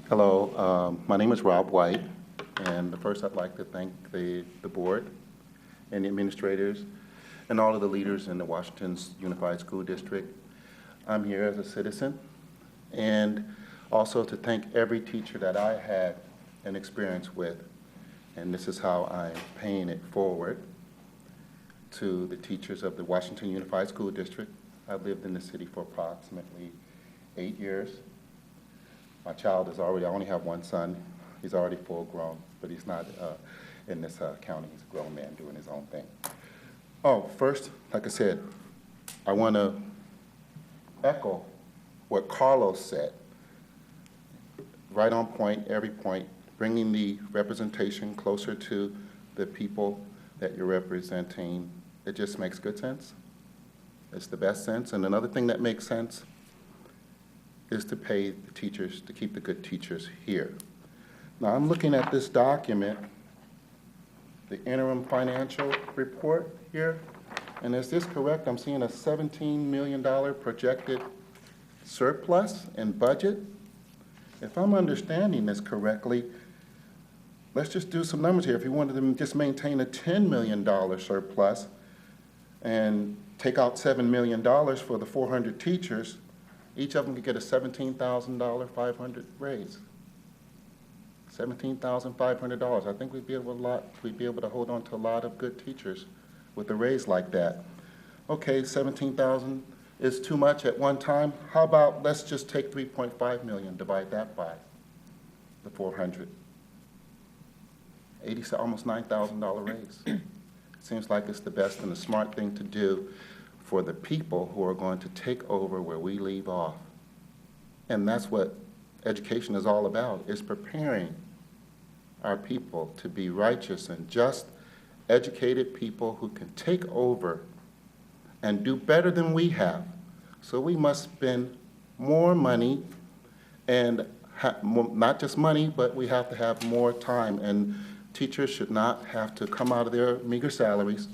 Hello, my name is Rob White, and first I'd like to thank the board and the administrators and all of the leaders in the Washington Unified School District. I'm here as a citizen, and also to thank every teacher that I had an experience with, and this is how I'm paying it forward to the teachers of the Washington Unified School District. I've lived in the city for approximately 8 years. My child is already, I only have one son. He's already full grown, but he's not in this county. He's a grown man doing his own thing. Oh, first, like I said, I want to echo what Carlos said. Right on point, every point, bringing the representation closer to the people that you're representing. It just makes good sense. It's the best sense. And another thing that makes sense is to pay the teachers, to keep the good teachers here. Now, I'm looking at this document, the interim financial report here, and is this correct? I'm seeing a $17 million projected surplus in budget. If I'm understanding this correctly, let's just do some numbers here. If you wanted to just maintain a $10 million surplus and take out $7 million for the 400 teachers, each of them could get a $17,500 raise. $17,500. I think we'd be able to hold on to a lot of good teachers with a raise like that. Okay, 17,000 is too much at one time. How about let's just take 3.5 million, divide that by the 400. Almost $9,000 raise. Seems like it's the best and the smart thing to do for the people who are going to take over where we leave off. And that's what education is all about, is preparing our people to be righteous and just, educated people who can take over and do better than we have. So we must spend more money, and not just money, but we have to have more time. And teachers should not have to come out of their meager salaries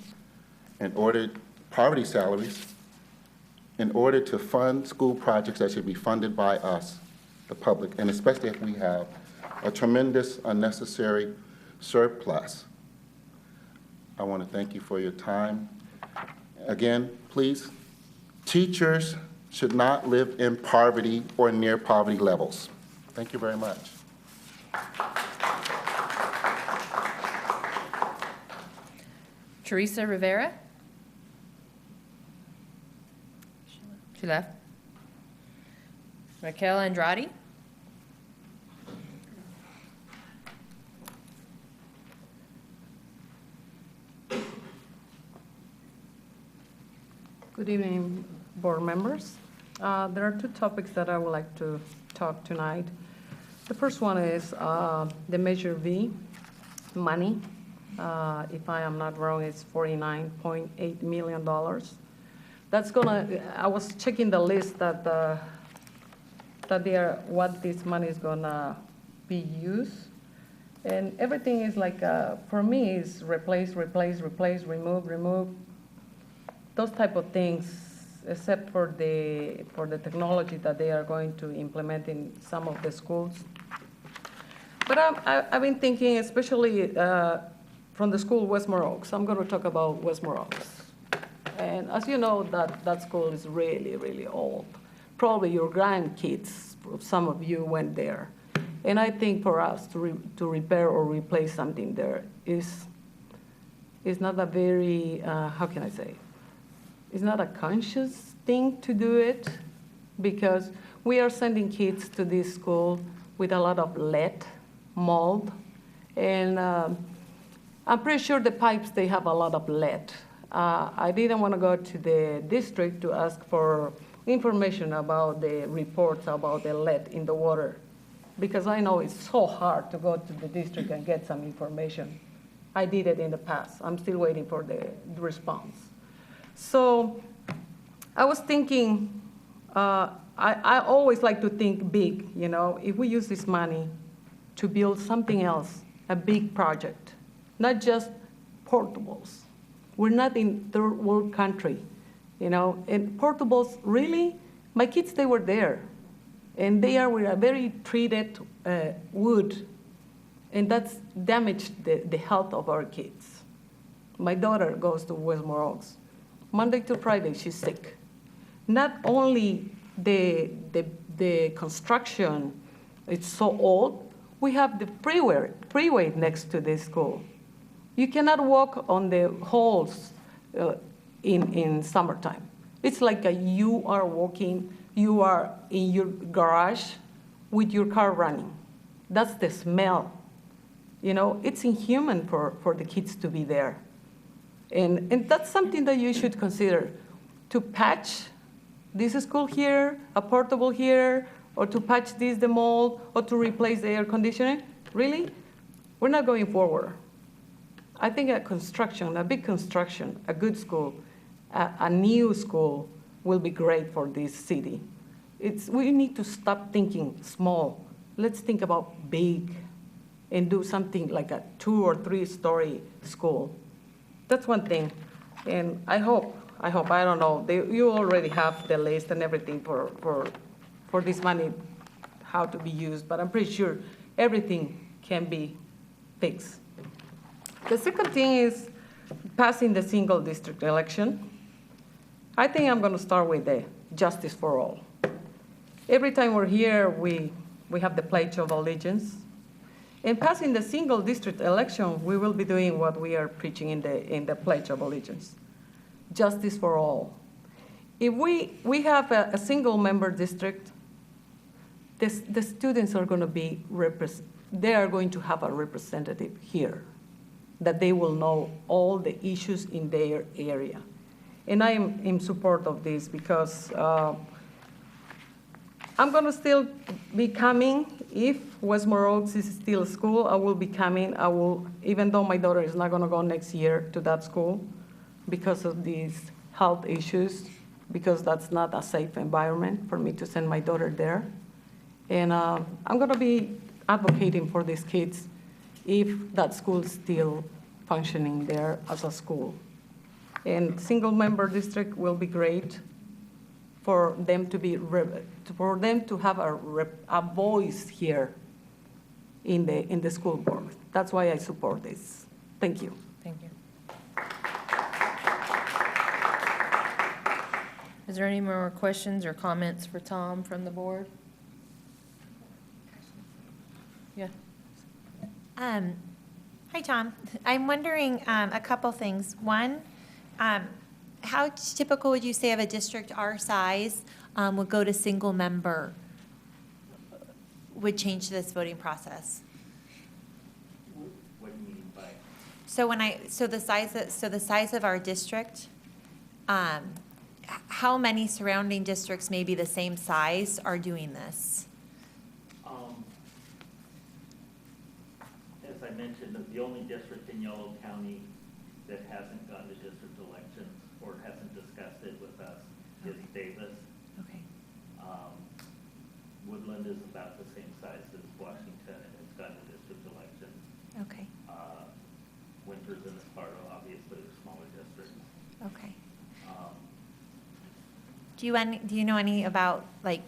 in order, poverty salaries, in order to fund school projects that should be funded by us. the public, and especially if we have a tremendous unnecessary surplus. I want to thank you for your time. Again, please, teachers should not live in poverty or near poverty levels. Thank you very much. Teresa Rivera? She left. Raquel Andrade? Good evening, board members. There are two topics that I would like to talk tonight. The first one is the Measure V money. If I am not wrong, it's $49.8 million. That's gonna, I was checking the list that what this money is gonna be used. And everything is like, for me, is replace, remove, those type of things, except for the technology that they are going to implement in some of the schools. But I've been thinking, especially from the school Westmore Oaks. I'm going to talk about Westmore Oaks. And as you know, that school is really, really old. Probably your grandkids, some of you went there. And I think for us to repair or replace something there is not a very, how can I say? It's not a conscious thing to do it, because we are sending kids to this school with a lot of lead, mold, and I'm pretty sure the pipes, they have a lot of lead. I didn't want to go to the district to ask for information about the reports about the lead in the water, because I know it's so hard to go to the district and get some information. I did it in the past. I'm still waiting for the response. So I was thinking, I always like to think big, you know, if we use this money to build something else, a big project, not just portables. We're not in third world country, you know, and portables, really, my kids, they were there. And they are with a very treated wood, and that's damaged the health of our kids. My daughter goes to Westmore Oaks. Monday to Friday, she's sick. Not only the construction, it's so old, we have the freeway next to this school. You cannot walk on the halls in summertime. It's like you are walking, you are in your garage with your car running. That's the smell. You know, it's inhuman for the kids to be there. And that's something that you should consider, to patch this school here, a portable here, or to patch the mold, or to replace the air conditioning. Really? We're not going forward. I think a big construction, a good school, a new school will be great for this city. We need to stop thinking small. Let's think about big and do something like a 2 or 3 story school. That's one thing. And I hope, I don't know, you already have the list and everything for this money, how to be used, but I'm pretty sure everything can be fixed. The second thing is passing the single district election. I think I'm going to start with the justice for all. Every time we're here, we have the Pledge of Allegiance. In passing the single district election, we will be doing what we are preaching in the Pledge of Allegiance, justice for all. If we have a single member district, the students are going to be, they are going to have a representative here, that they will know all the issues in their area. And I am in support of this because I'm going to still be coming. If Westmore Oaks is still a school, I will be coming. Even though my daughter is not going to go next year to that school because of these health issues, because that's not a safe environment for me to send my daughter there. And I'm going to be advocating for these kids if that school is still functioning there as a school. And single member district will be great for them to be, for them to have a voice here in the school board. That's why I support this. Thank you. Thank you. Is there any more questions or comments for Tom from the board? Yeah. Hi, Tom. I'm wondering a couple things. One, how typical would you say of a district our size would go to single member, would change this voting process? What do you mean by? So the size of our district, how many surrounding districts, maybe the same size, are doing this? As I mentioned, the only district in Yolo County that hasn't gone to district elections or hasn't discussed it with us is Davis. Okay. Woodland is about the same size as Washington and it's gone to district elections. Okay. Winters and Esparto, obviously, are smaller districts. Okay. Do you know any about like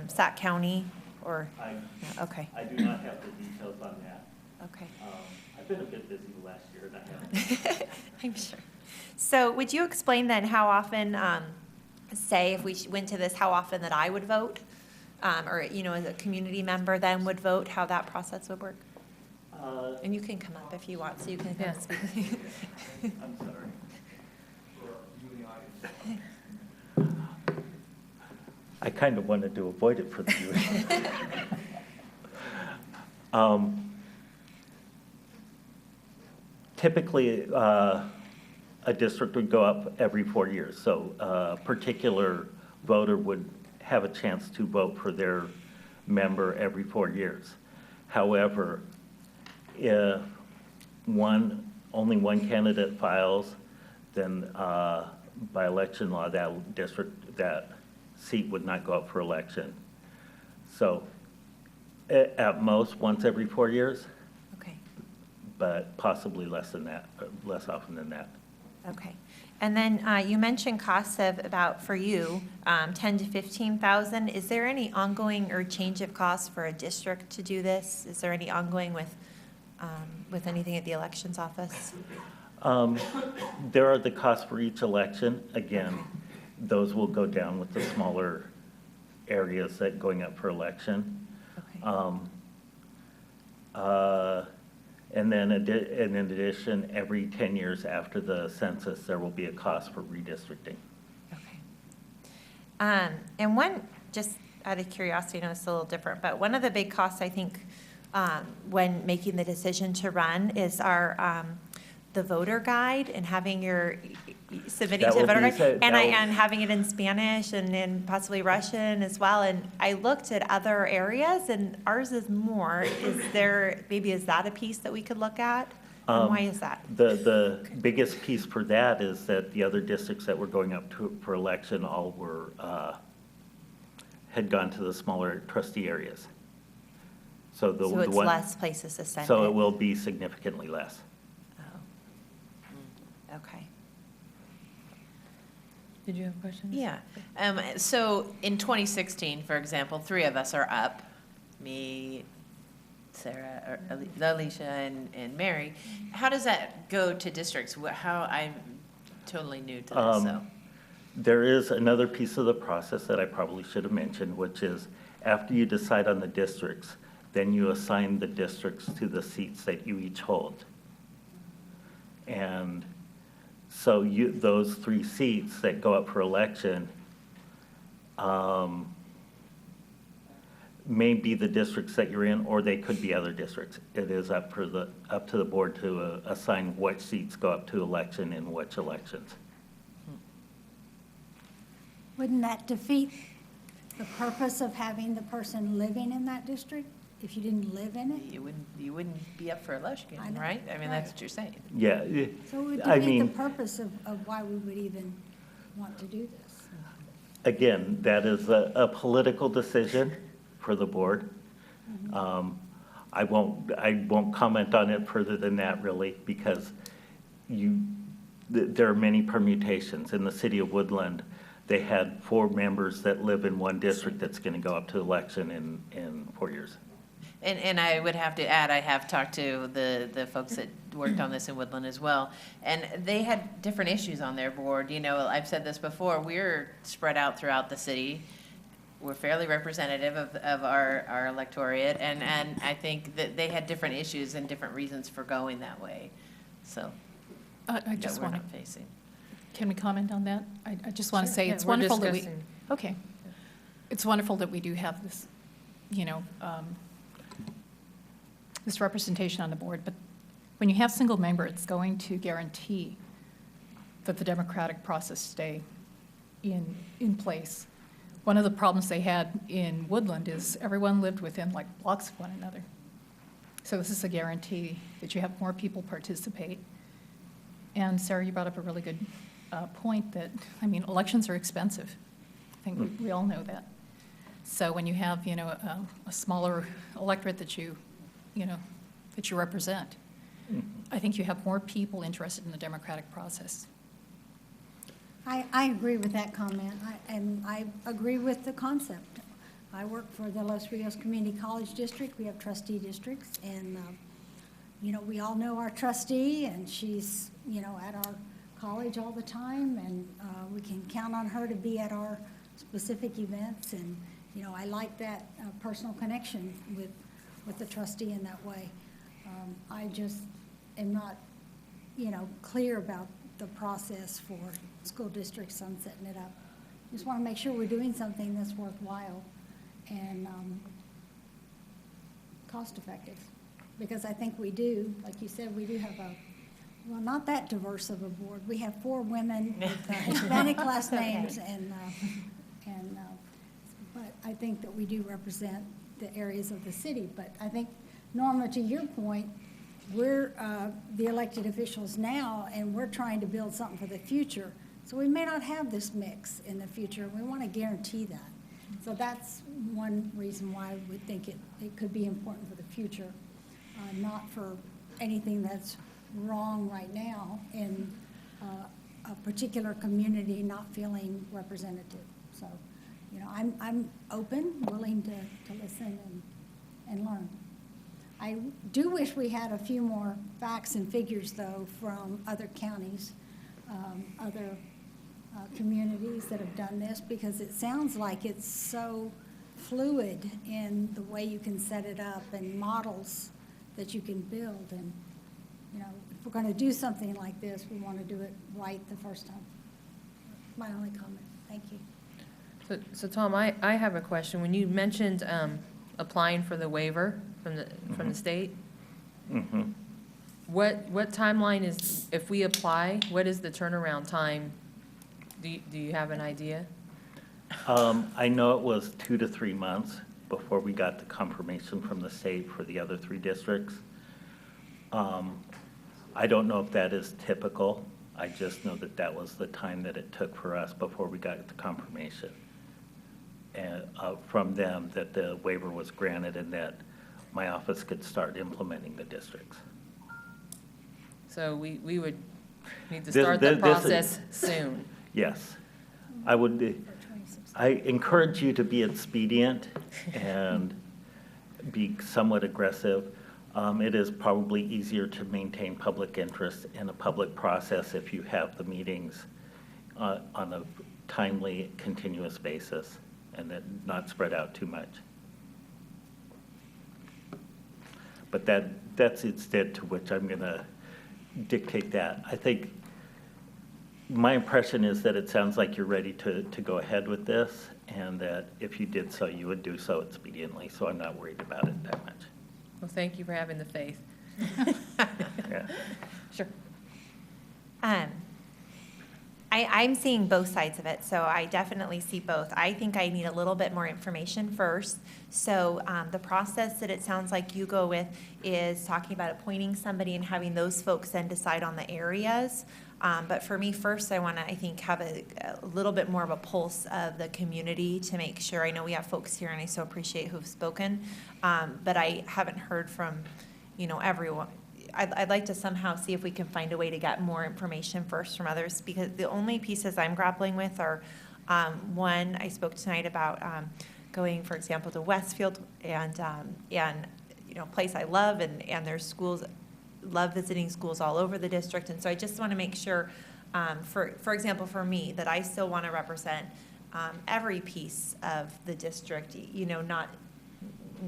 Sac County or? No, okay. I do not have the details on that. Okay. I've been a bit busy the last year and I haven't. I'm sure. So would you explain then how often, say if we went to this, how often that I would vote? Or, as a community member then would vote, how that process would work? And you can come up if you want, so you can come speak. I'm sorry. I kind of wanted to avoid it for the viewers. Typically, a district would go up every 4 years. So a particular voter would have a chance to vote for their member every 4 years. However, if only one candidate files, then by election law, that seat would not go up for election. So at most, once every 4 years. Okay. But possibly less than that, less often than that. Okay. And then you mentioned costs of about, for you, 10 to 15,000. Is there any ongoing or change of costs for a district to do this? Is there any ongoing with anything at the elections office? There are the costs for each election. Again, those will go down with the smaller areas that going up for election. Okay. And then in addition, every 10 years after the census, there will be a cost for redistricting. Okay. And one, just out of curiosity, I know it's a little different, but one of the big costs, I think, when making the decision to run is our the voter guide and having your submitting to the voter guide, and having it in Spanish and in possibly Russian as well. And I looked at other areas, and ours is more. Is that a piece that we could look at? And why is that? The biggest piece for that is that the other districts that were going up for election all were had gone to the smaller trustee areas. So it's less places to send So it. it will be significantly less. Okay. Did you have questions? Yeah. So in 2016, for example, 3 of us are up, me, Sarah, or Alicia, and Mary. How does that go to districts? I'm totally new to this, so. There is another piece of the process that I probably should have mentioned, which is after you decide on the districts, then you assign the districts to the seats that you each hold. And so those 3 seats that go up for election may be the districts that you're in, or they could be other districts. It is up to the board to assign which seats go up to election in which elections. Wouldn't that defeat the purpose of having the person living in that district if you didn't live in it? You wouldn't be up for election, I know, right? I mean, that's what you're saying. Yeah. So it would I defeat the mean, purpose of why we would even want to do this. again, that is a political decision for the board. I won't comment on it further than that, really, because there are many permutations. In the city of Woodland, they had 4 members that live in one district that's going to go up to election in 4 years. And I would have to add, I have talked to the folks that worked on this in Woodland as well, and they had different issues on their board. You know, I've said this before, we're spread out throughout the city. We're fairly representative of our electorate, and I think that they had different issues and different reasons for going that way, so. I just that we're want not facing. Can we comment on that? I just want to Sure. say Yeah, it's we're wonderful that we, discussing. okay. It's wonderful that we do have this, this representation on the board, but when you have single member, it's going to guarantee that the democratic process stay in place. One of the problems they had in Woodland is everyone lived within like blocks of one another. So this is a guarantee that you have more people participate. And Sarah, you brought up a really good point that, I mean, elections are expensive. I think we all know that. So when you have, a smaller electorate that you represent, I think you have more people interested in the democratic process. I agree with that comment, and I agree with the concept. I work for the Los Rios Community College District. We have trustee districts, and, we all know our trustee, and she's, at our college all the time, and we can count on her to be at our specific events, and, I like that personal connection with the trustee in that way. I just am not, clear about the process for school districts sunsetting it up. Just want to make sure we're doing something that's worthwhile and cost-effective. Because I think we do, like you said, we do have not that diverse of a board. We have 4 women with Hispanic last names, but I think that we do represent the areas of the city. But I think, Norma, to your point, we're the elected officials now, and we're trying to build something for the future. So we may not have this mix in the future. We want to guarantee that. So that's one reason why we think it could be important for the future, not for anything that's wrong right now in a particular community not feeling representative. So, I'm open, willing to listen and learn. I do wish we had a few more facts and figures, though, from other counties, other communities that have done this, because it sounds like it's so fluid in the way you can set it up and models that you can build. And, if we're going to do something like this, we want to do it right the first time. My only comment. Thank you. So Tom, I have a question. When you mentioned applying for the waiver from the state, what timeline is, if we apply, what is the turnaround time? Do you have an idea? I know it was 2 to 3 months before we got the confirmation from the state for the other 3 districts. I don't know if that is typical. I just know that that was the time that it took for us before we got the confirmation and from them that the waiver was granted and that my office could start implementing the districts. So we would need to start the process soon. Yes. I encourage you to be expedient and be somewhat aggressive. It is probably easier to maintain public interest in a public process if you have the meetings on a timely, continuous basis and then not spread out too much. But that's the extent to which I'm going to dictate that. I think my impression is that it sounds like you're ready to go ahead with this, and that if you did so, you would do so expediently, so I'm not worried about it that much. Well, thank you for having the faith. Yeah. Sure. I'm seeing both sides of it, so I definitely see both. I think I need a little bit more information first. So the process that it sounds like you go with is talking about appointing somebody and having those folks then decide on the areas. But for me, first, I want to, I think, have a little bit more of a pulse of the community to make sure. I know we have folks here, and I so appreciate who've spoken, but I haven't heard from, everyone. I'd like to somehow see if we can find a way to get more information first from others, because the only pieces I'm grappling with are One, I spoke tonight about going, for example, to Westfield and you know, a place I love, and there's schools, love visiting schools all over the district. And so I just want to make sure, for example, for me, that I still want to represent every piece of the district, you know, not,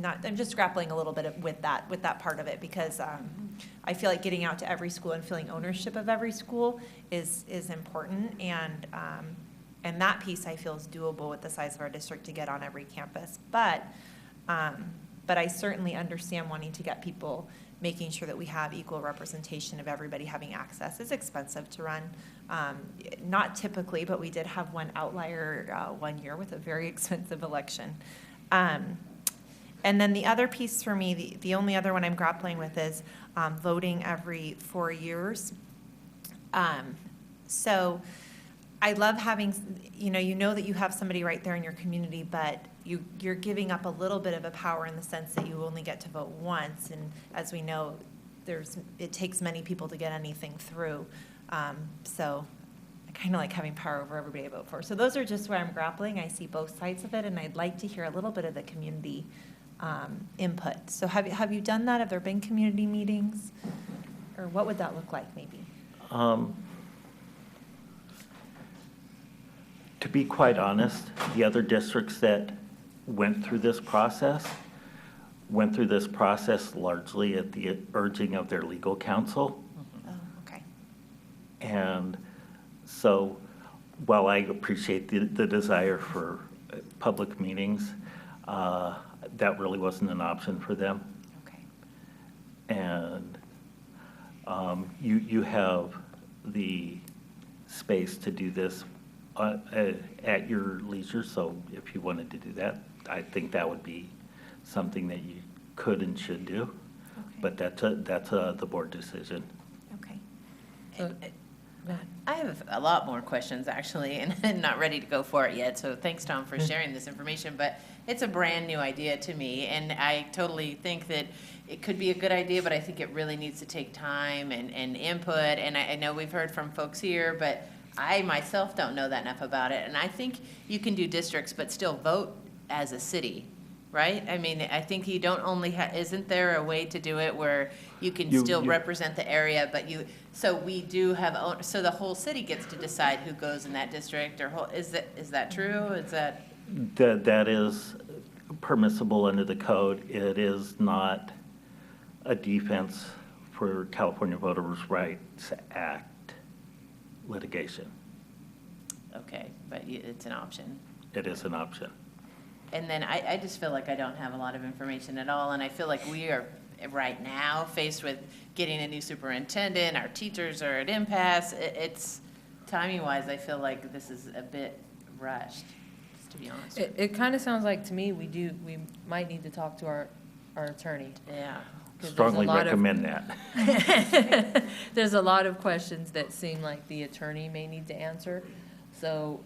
I'm just grappling a little bit with that part of it, because I feel like getting out to every school and feeling ownership of every school is important, and that piece I feel is doable with the size of our district to get on every campus. But I certainly understand wanting to get people, making sure that we have equal representation of everybody having access. It's expensive to run, not typically, but we did have one outlier one year with a very expensive election. And then the other piece for me, the only other one I'm grappling with is voting every 4 years. So I love having, you know that you have somebody right there in your community, but you're giving up a little bit of a power in the sense that you only get to vote once. And as we know, it takes many people to get anything through. So I kind of like having power over everybody I vote for. So those are just where I'm grappling. I see both sides of it, and I'd like to hear a little bit of the community input. So have you done that? Have there been community meetings? Or what would that look like, maybe? To be quite honest, the other districts that went through this process largely at the urging of their legal counsel. Oh, okay. And so while I appreciate the desire for public meetings, that really wasn't an option for them. Okay. And you have the space to do this at your leisure, so if you wanted to do that, I think that would be something that you could and should do. Okay. But that's the board decision. Okay. I have a lot more questions, actually, and not ready to go for it yet, so thanks, Tom, for sharing this information. But it's a brand-new idea to me, and I totally think that it could be a good idea, but I think it really needs to take time and input. And I know we've heard from folks here, but I myself don't know that enough about it. And I think you can do districts, but still vote as a city, right? I mean, I think you don't only isn't there a way to do it where you can still represent the area, but so we do have, so the whole city gets to decide who goes in that district, or is that true? Is that? That is permissible under the code. It is not a defense for California Voters' Rights Act litigation. Okay, but it's an option. It is an option. And then I just feel like I don't have a lot of information at all, and I feel like we are right now faced with getting a new superintendent. Our teachers are at impasse. It's timing-wise, I feel like this is a bit rushed, just to be honest. It kind of sounds like to me we might need to talk to our attorney. Yeah. Strongly recommend that. There's a lot of questions that seem like the attorney may need to answer. So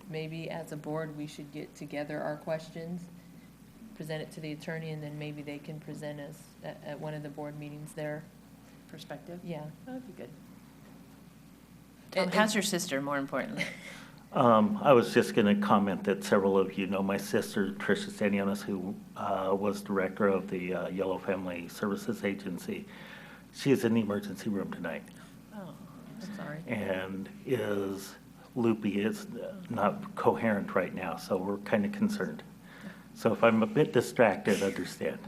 maybe as a board, we should get together our questions, present it to the attorney, and then maybe they can present us at one of the board meetings their perspective. Yeah. That would be good. Tom, how's your sister, more importantly? I was just going to comment that several of you know my sister, Tricia Stanionis, who was director of the Yellow Family Services Agency. She is in the emergency room tonight. Oh, I'm sorry. And is loopy, is not coherent right now, so we're kind of concerned. So if I'm a bit distracted, understand.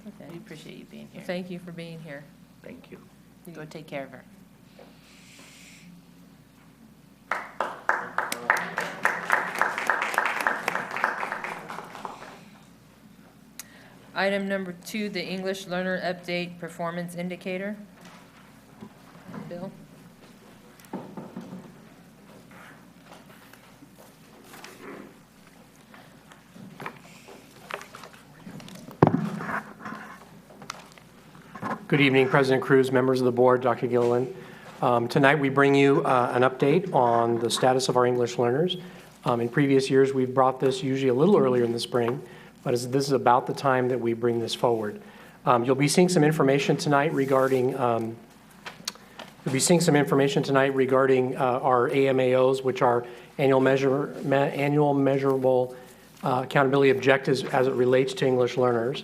Okay. We appreciate you being here. Thank you for being here. Thank you. Go take care of her. Item number 2, the English Learner Update Performance Indicator. Bill? Good evening, President Cruz, members of the board, Dr. Gilliland. Tonight we bring you an update on the status of our English learners. In previous years, we've brought this usually a little earlier in the spring, but this is about the time that we bring this forward. You'll be seeing some information tonight regarding You'll be seeing some information tonight regarding our AMAOs, which are annual measurable accountability objectives as it relates to English learners.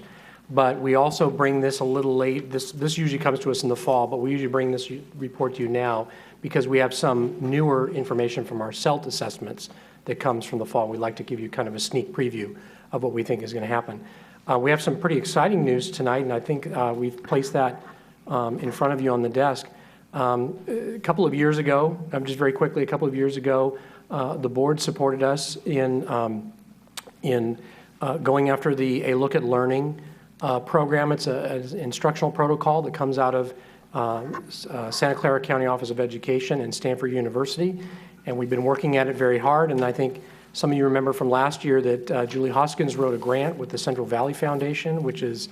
But we also bring this a little late. This usually comes to us in the fall, but we usually bring this report to you now because we have some newer information from our CELT assessments that comes from the fall. We'd like to give you kind of a sneak preview of what we think is going to happen. We have some pretty exciting news tonight, and I think we've placed that in front of you on the desk. A couple of years ago, just very quickly, the board supported us in going after the A Look at Learning program. It's an instructional protocol that comes out of Santa Clara County Office of Education and Stanford University, and we've been working at it very hard. And I think some of you remember from last year that Julie Hoskins wrote a grant with the Central Valley Foundation, which is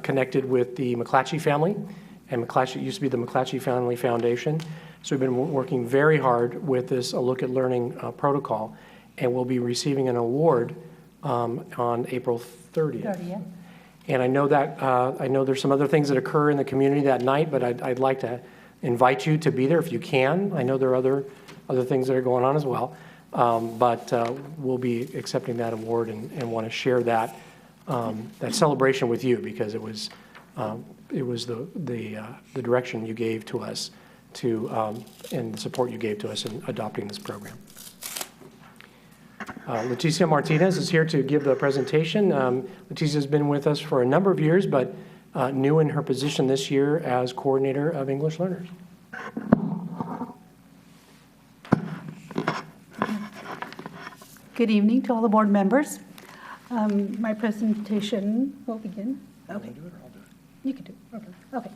connected with the McClatchy family, and McClatchy used to be the McClatchy Family Foundation. So we've been working very hard with this A Look at Learning protocol, and we'll be receiving an award on April 30th. And I know that I know there's some other things that occur in the community that night, but I'd like to invite you to be there if you can. I know there are other things that are going on as well, but we'll be accepting that award and want to share that that celebration with you because it was the direction you gave to us and the support you gave to us in adopting this program. Leticia Martinez is here to give the presentation. Leticia has been with us for a number of years, but new in her position this year as coordinator of English learners. Good evening to all the board members. My presentation will begin. Okay. You can do it. Okay.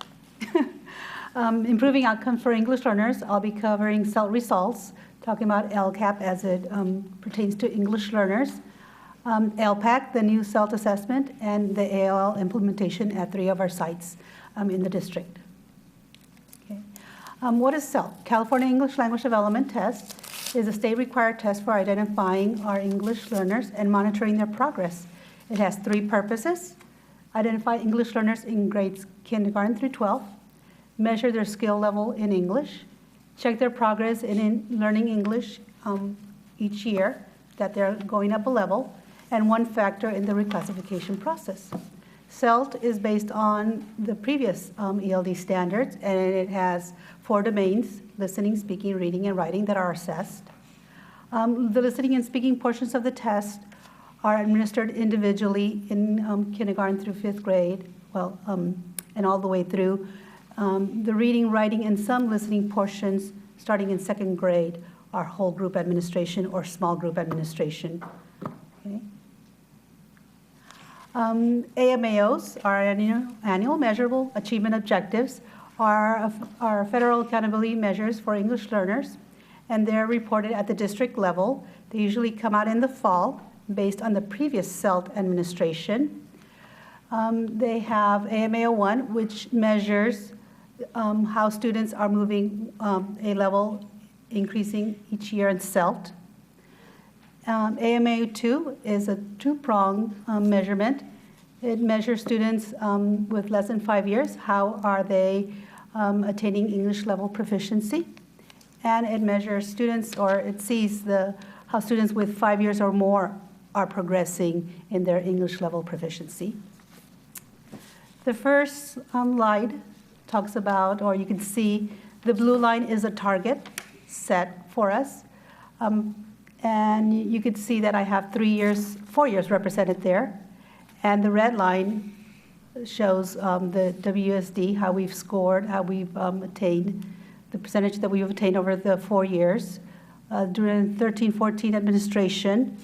Improving outcomes for English learners. I'll be covering CELT results, talking about LCAP as it pertains to English learners, LPAC, the new CELT assessment, and the ALL implementation at 3 of our sites in the district. Okay. What is CELT? California English Language Development Test is a state-required test for identifying our English learners and monitoring their progress. It has 3 purposes: identify English learners in grades kindergarten through 12, measure their skill level in English, check their progress in learning English each year, that they're going up a level, and 1 factor in the reclassification process. CELT is based on the previous ELD standards, and it has 4 domains: listening, speaking, reading, and writing that are assessed. The listening and speaking portions of the test are administered individually in kindergarten through 5th grade, and all the way through. The reading, writing, and some listening portions starting in 2nd grade are whole group administration or small group administration. Okay. AMAOs, our annual measurable achievement objectives, are federal accountability measures for English learners, and they're reported at the district level. They usually come out in the fall based on the previous CELT administration. They have AMAO 1, which measures how students are moving a level, increasing each year in CELT. AMAO 2 is a 2-pronged measurement. It measures students with less than 5 years. How are they attaining English level proficiency? And it measures students, or it sees how students with 5 years or more are progressing in their English level proficiency. The first slide talks about, or you can see the blue line is a target set for us. And you could see that I have 4 years represented there. And the red line shows the WSD, how we've scored, how we've attained, the percentage that we've attained over the 4 years. During 13-14 administration,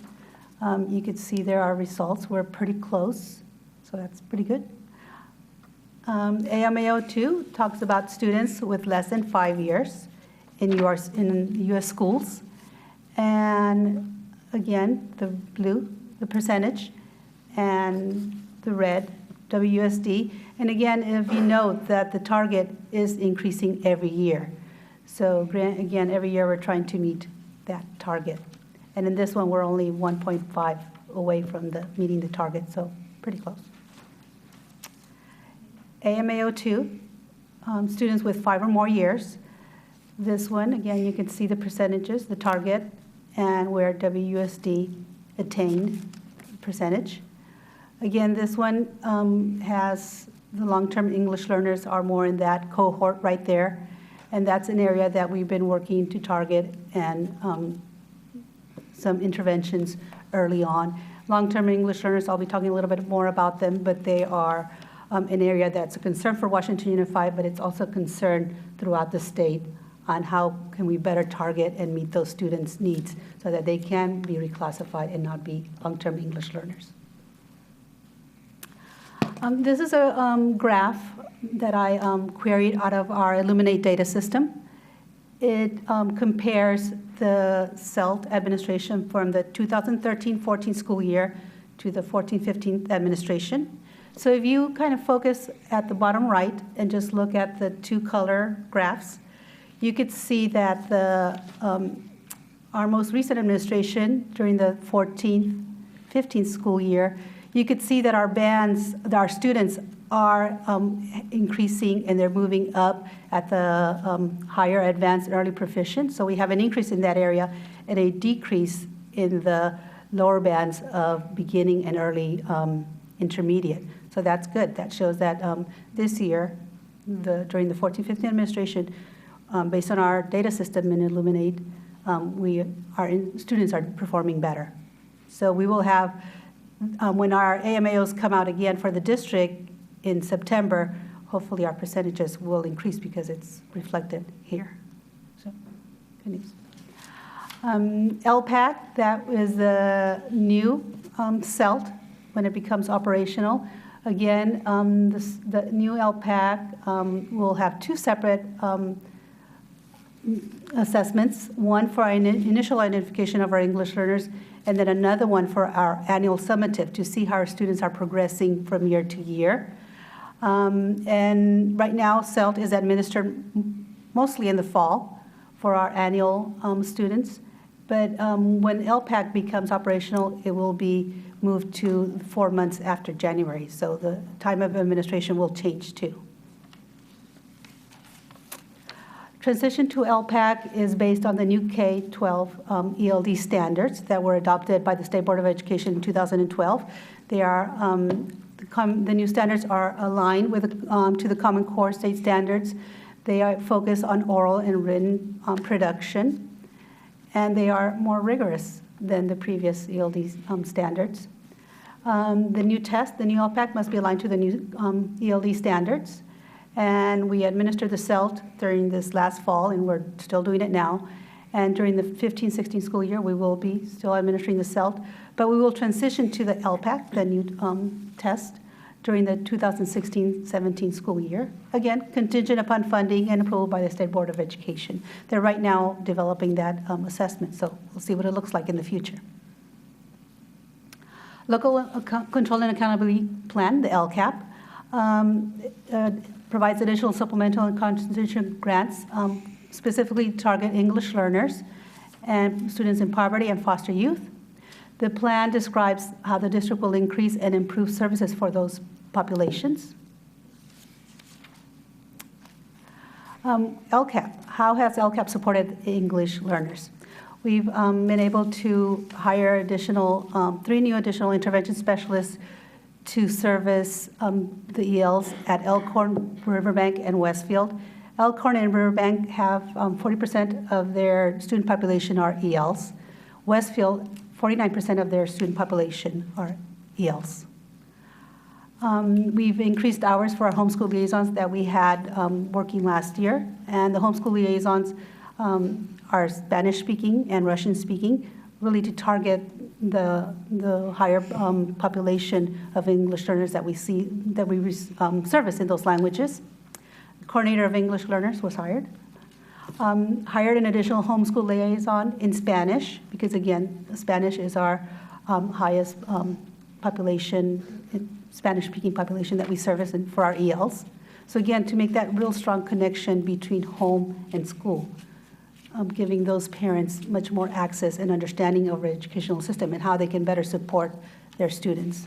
you could see there are results. We're pretty close, so that's pretty good. AMAO 2 talks about students with less than 5 years in U.S. schools. And again, the blue, the percentage, and the red, WSD. And again, if you note that the target is increasing every year. So again, every year we're trying to meet that target. And in this one, we're only 1.5 away from meeting the target, so pretty close. AMAO 2, students with 5 or more years. This one, again, you can see the percentages, the target, and where WUSD attained percentage. Again, this one has the long-term English learners are more in that cohort right there, and that's an area that we've been working to target and some interventions early on. Long-term English learners, I'll be talking a little bit more about them, but they are an area that's a concern for Washington Unified, but it's also a concern throughout the state on how can we better target and meet those students' needs so that they can be reclassified and not be long-term English learners. This is a graph that I queried out of our Illuminate data system. It compares the CELT administration from the 2013-14 school year to the 14-15 administration. So if you kind of focus at the bottom right and just look at the two color graphs, you could see that the, our most recent administration during the 14-15 school year, you could see that our bands, our students are increasing and they're moving up at the higher advanced and early proficient. So we have an increase in that area and a decrease in the lower bands of beginning and early intermediate. So that's good. That shows that this year, during the 14-15 administration, based on our data system in Illuminate, students are performing better. So we will have, when our AMAOs come out again for the district in September, hopefully our percentages will increase because it's reflected here. So, good news. LPAC, that is the new CELT when it becomes operational. Again, the new LPAC will have two separate assessments, one for our initial identification of our English learners, and then another one for our annual summative to see how our students are progressing from year to year. And right now, CELT is administered mostly in the fall for our annual students. But when LPAC becomes operational, it will be moved to 4 months after January. So the time of administration will change too. Transition to LPAC is based on the new K-12 ELD standards that were adopted by the State Board of Education in 2012. They are, the new standards are aligned with to the Common Core state standards. They are focused on oral and written production, and they are more rigorous than the previous ELD standards. The new test, the new LPAC, must be aligned to the new ELD standards. And we administered the CELT during this last fall, and we're still doing it now. And during the 15-16 school year, we will be still administering the CELT. But we will transition to the LPAC, the new test, during the 2016-17 school year. Again, contingent upon funding and approval by the State Board of Education. They're right now developing that assessment, so we'll see what it looks like in the future. Local Control and Accountability Plan, the LCAP, provides additional supplemental and concentration grants specifically to target English learners and students in poverty and foster youth. The plan describes how the district will increase and improve services for those populations. LCAP, how has LCAP supported English learners? We've been able to hire additional, 3 new additional intervention specialists to service the ELs at Elkhorn, Riverbank, and Westfield. Elkhorn and Riverbank have 40% of their student population are ELs. Westfield, 49% of their student population are ELs. We've increased hours for our homeschool liaisons that we had working last year, and the homeschool liaisons are Spanish-speaking and Russian-speaking, really to target the higher population of English learners that we see, that we service in those languages. The coordinator of English learners was hired. Hired an additional homeschool liaison in Spanish, because again, Spanish is our highest population, Spanish-speaking population that we service for our ELs. So again, to make that real strong connection between home and school. Giving those parents much more access and understanding of our educational system and how they can better support their students.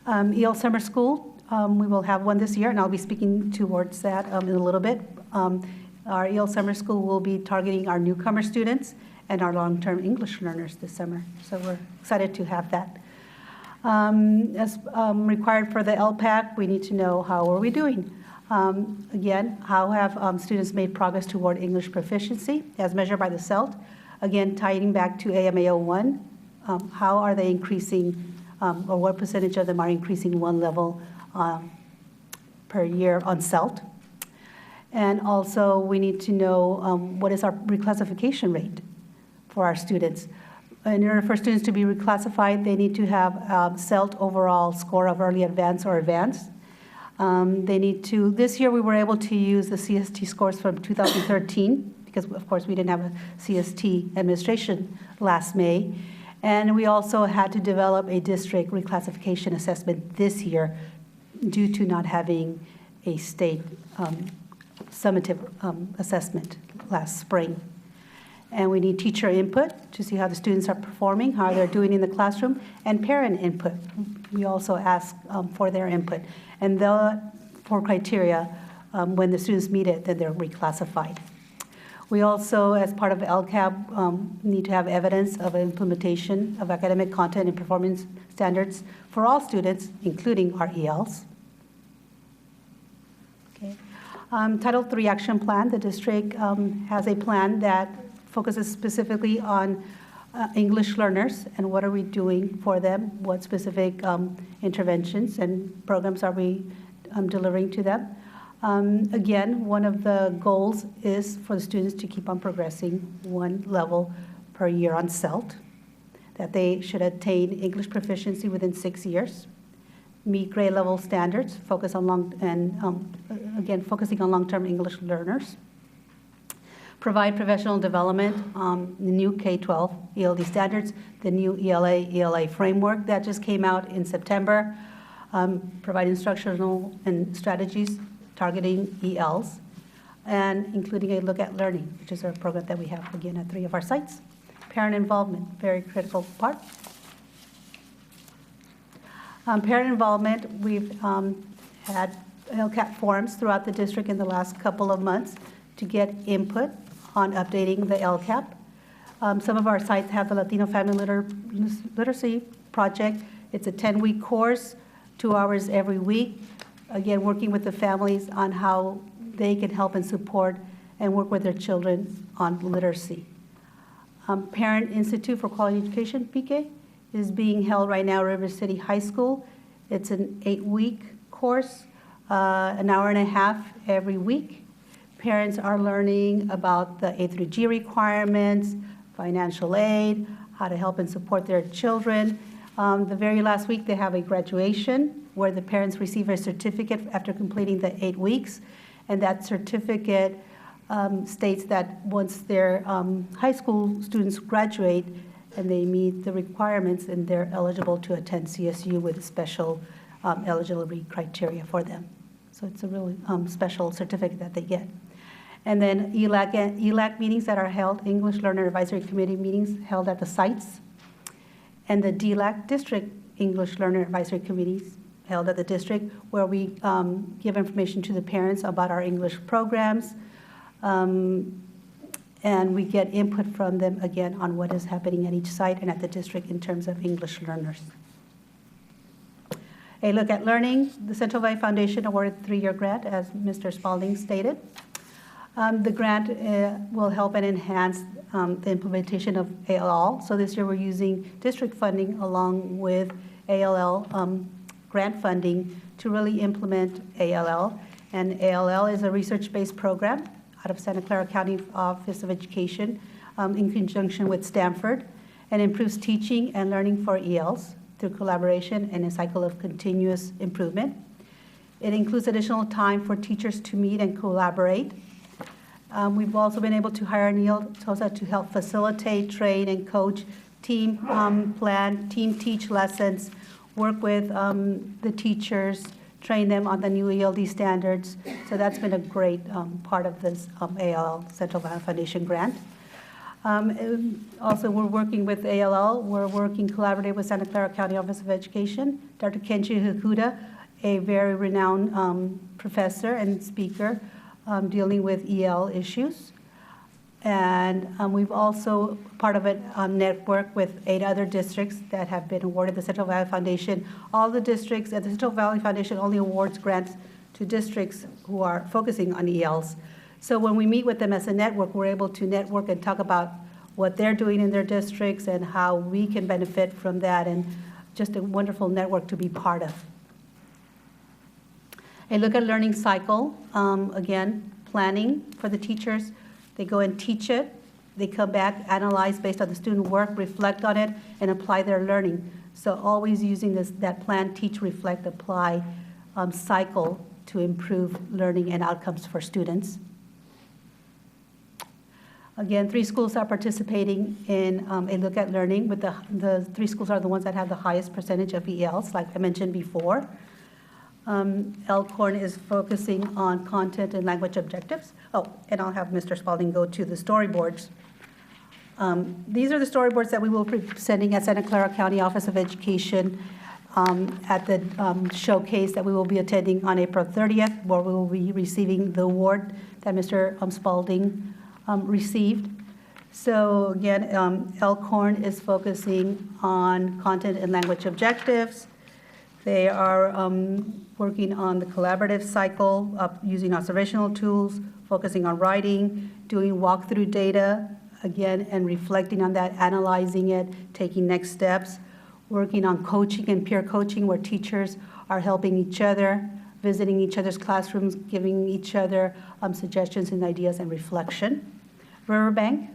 EL Summer School, we will have one this year, and I'll be speaking towards that in a little bit. Our EL Summer School will be targeting our newcomer students and our long-term English learners this summer. So we're excited to have that. As required for the LPAC, we need to know how are we doing. Again, how have students made progress toward English proficiency as measured by the CELT? Again, tying back to AMA 01, how are they increasing, or what percentage of them are increasing one level per year on CELT? And also, we need to know what is our reclassification rate for our students. In order for students to be reclassified, they need to have CELT overall score of early advanced or advanced. They need to, this year we were able to use the CST scores from 2013 because of course we didn't have a CST administration last May. And we also had to develop a district reclassification assessment this year due to not having a state summative assessment last spring. And we need teacher input to see how the students are performing, how they're doing in the classroom, and parent input. We also ask for their input. And the 4 criteria, when the students meet it, then they're reclassified. We also, as part of LCAP, need to have evidence of implementation of academic content and performance standards for all students, including our ELs. Okay. Title III Action Plan, the district has a plan that focuses specifically on English learners and what are we doing for them, what specific interventions and programs are we delivering to them. Again, one of the goals is for the students to keep on progressing one level per year on CELT, that they should attain English proficiency within 6 years, meet grade level standards, focus on again, focusing on long-term English learners, provide professional development, the new K-12 ELD standards, the new ELA framework that just came out in September, provide instructional and strategies targeting ELs, and including a look at learning, which is a program that we have again at 3 of our sites. Parent involvement, very critical part. Parent involvement, we've had LCAP forums throughout the district in the last couple of months to get input on updating the LCAP. Some of our sites have the Latino Family Literacy Project. It's a 10-week course, 2 hours every week. Again, working with the families on how they can help and support and work with their children on literacy. Parent Institute for Quality Education, PK, is being held right now at River City High School. It's an 8-week course, an hour and a half every week. Parents are learning about the A through G requirements, financial aid, how to help and support their children. The very last week, they have a graduation where the parents receive a certificate after completing the 8 weeks. And that certificate states that once their high school students graduate and they meet the requirements, and they're eligible to attend CSU with special eligibility criteria for them. So it's a really special certificate that they get. And then ELAC meetings that are held, English Learner Advisory Committee meetings held at the sites. And the DLAC, District English Learner Advisory Committees held at the district, where we give information to the parents about our English programs. And we get input from them, again, on what is happening at each site and at the district in terms of English learners. A look at learning. The Central Valley Foundation awarded a 3-year grant, as Mr. Spalding stated. The grant will help and enhance the implementation of ALL. So this year we're using district funding along with ALL grant funding to really implement ALL. And ALL is a research-based program out of Santa Clara County Office of Education in conjunction with Stanford, and improves teaching and learning for ELs through collaboration and a cycle of continuous improvement. It includes additional time for teachers to meet and collaborate. We've also been able to hire Neil Tosa to help facilitate, train, and coach, team plan, team teach lessons, work with the teachers, train them on the new ELD standards. So that's been a great part of this ALL Central Valley Foundation grant. Also, we're working with ALL. We're working collaboratively with Santa Clara County Office of Education. Dr. Kenji Hakuda, a very renowned professor and speaker, dealing with EL issues. And we've also, part of it, network with 8 other districts that have been awarded the Central Valley Foundation. All the districts, and the Central Valley Foundation only awards grants to districts who are focusing on ELs. So when we meet with them as a network, we're able to network and talk about what they're doing in their districts and how we can benefit from that, and just a wonderful network to be part of. A look at learning cycle, again, planning for the teachers. They go and teach it. They come back, analyze based on the student work, reflect on it, and apply their learning. So always using that plan, teach, reflect, apply cycle to improve learning and outcomes for students. Again, 3 schools are participating in a look at learning. With the 3 schools are the ones that have the highest percentage of ELs, like I mentioned before. Elkhorn is focusing on content and language objectives. Oh, and I'll have Mr. Spalding go to the storyboards. These are the storyboards that we will be presenting at Santa Clara County Office of Education at the showcase that we will be attending on April 30th, where we will be receiving the award that Mr. Spalding received. So again, Elkhorn is focusing on content and language objectives. They are working on the collaborative cycle of using observational tools, focusing on writing, doing walkthrough data, again, and reflecting on that, analyzing it, taking next steps, working on coaching and peer coaching where teachers are helping each other, visiting each other's classrooms, giving each other suggestions and ideas and reflection. Riverbank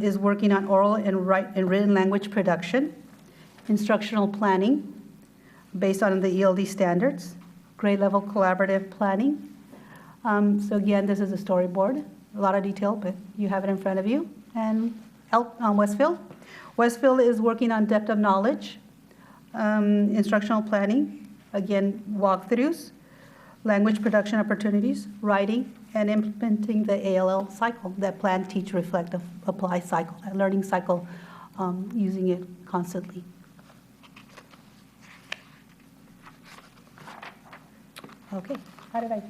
is working on oral and written language production, instructional planning based on the ELD standards, grade level collaborative planning. So again, this is a storyboard, a lot of detail, but you have it in front of you. And Westfield. Westfield is working on depth of knowledge, instructional planning, again, walkthroughs, language production opportunities, writing, and implementing the ALL cycle, that plan, teach, reflect, apply cycle, that learning cycle, using it constantly. Okay, how did I?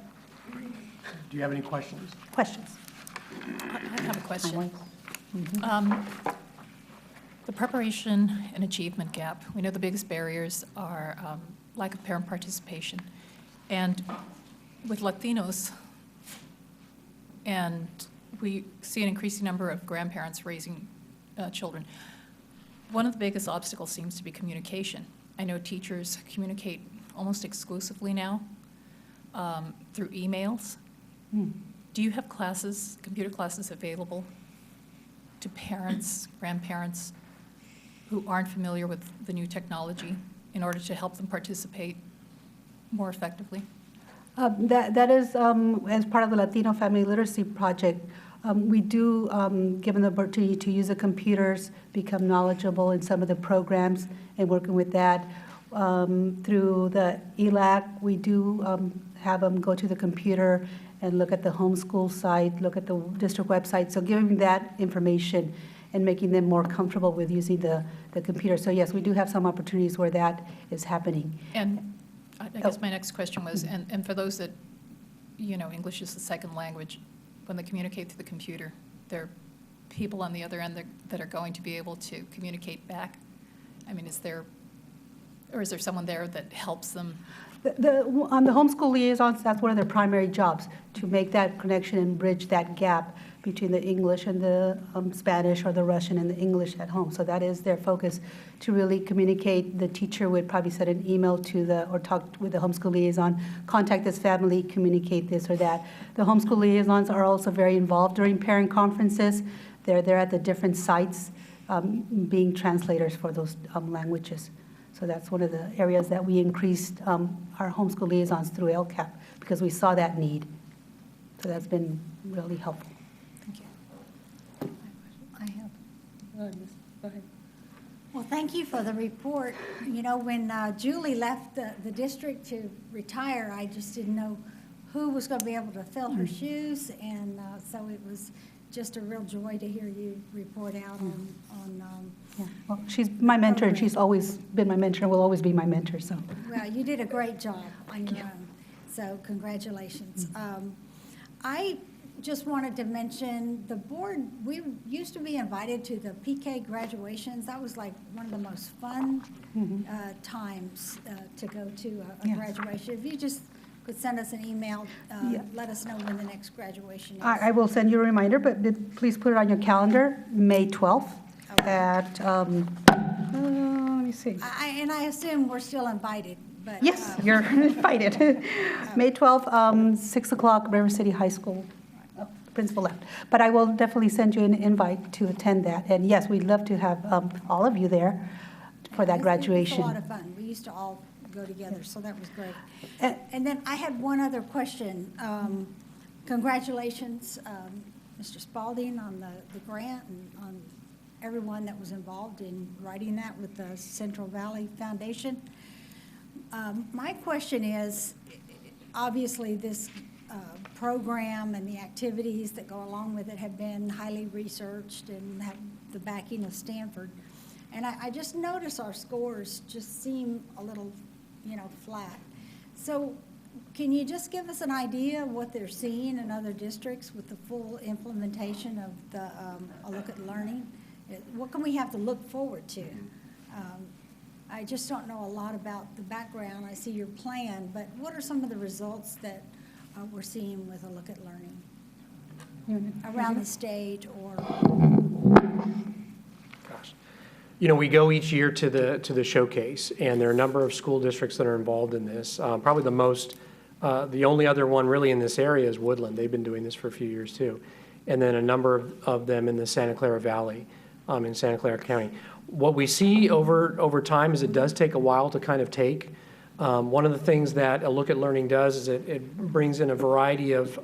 Do you have any questions? Questions? I have a question. The preparation and achievement gap, we know the biggest barriers are lack of parent participation. And with Latinos, and we see an increasing number of grandparents raising children, one of the biggest obstacles seems to be communication. I know teachers communicate almost exclusively now through emails. Do you have classes, computer classes available to parents, grandparents who aren't familiar with the new technology in order to help them participate more effectively? That is, as part of the Latino Family Literacy Project, we do give them the opportunity to use the computers, become knowledgeable in some of the programs, and working with that. Through the ELAC, we do have them go to the computer and look at the homeschool site, look at the district website. So giving them that information and making them more comfortable with using the computer. So yes, we do have some opportunities where that is happening. And I guess my next question was, and for those that, you know, English is the second language, when they communicate through the computer, there are people on the other end that are going to be able to communicate back? I mean, is there someone there that helps them? On the homeschool liaisons, that's one of their primary jobs, to make that connection and bridge that gap between the English and the Spanish, or the Russian and the English at home. So that is their focus, to really communicate. The teacher would probably send an email to or talk with the homeschool liaison, contact this family, communicate this or that. The homeschool liaisons are also very involved during parent conferences. They're there at the different sites, being translators for those languages. So that's one of the areas that we increased our homeschool liaisons through LCAP, because we saw that need. So that's been really helpful. Thank you. I have. Go ahead. Well, thank you for the report. You know, when Julie left the district to retire, I just didn't know who was going to be able to fill her shoes, and so it was just a real joy to hear you report out on yeah. Well, she's my mentor, and she's always been my mentor and will always be my mentor. So. Well, you did a great job on your own. So congratulations. I just wanted to mention the board, we used to be invited to the PK graduations. That was like one of the most fun times to go to a Yes. graduation. If you just could send us an email, let us know when the next graduation is. I will send you a reminder, but please put it on your calendar, May 12th at, let me see. And I assume we're still invited, but. Yes, you're invited. May 12th, 6 o'clock, River City High School. Principal left. But I will definitely send you an invite to attend that. And yes, we'd love to have all of you there for that graduation. It's a lot of fun. We used to all go together, so that was great. And then I had one other question. Congratulations, Mr. Spalding, on the grant and on everyone that was involved in writing that with the Central Valley Foundation. My question is, obviously this program and the activities that go along with it have been highly researched and have the backing of Stanford. And I just notice our scores just seem a little, flat. So can you just give us an idea of what they're seeing in other districts with the full implementation of the A Look at Learning? What can we have to look forward to? I just don't know a lot about the background. I see your plan, but what are some of the results that we're seeing with A Look at Learning around the state or? Gosh. We go each year to the showcase, and there are a number of school districts that are involved in this. Probably the only other one really in this area is Woodland. They've been doing this for a few years too. And then a number of them in the Santa Clara Valley, in Santa Clara County. What we see over time is it does take a while to kind of take. One of the things that A Look at Learning does is it brings in a variety of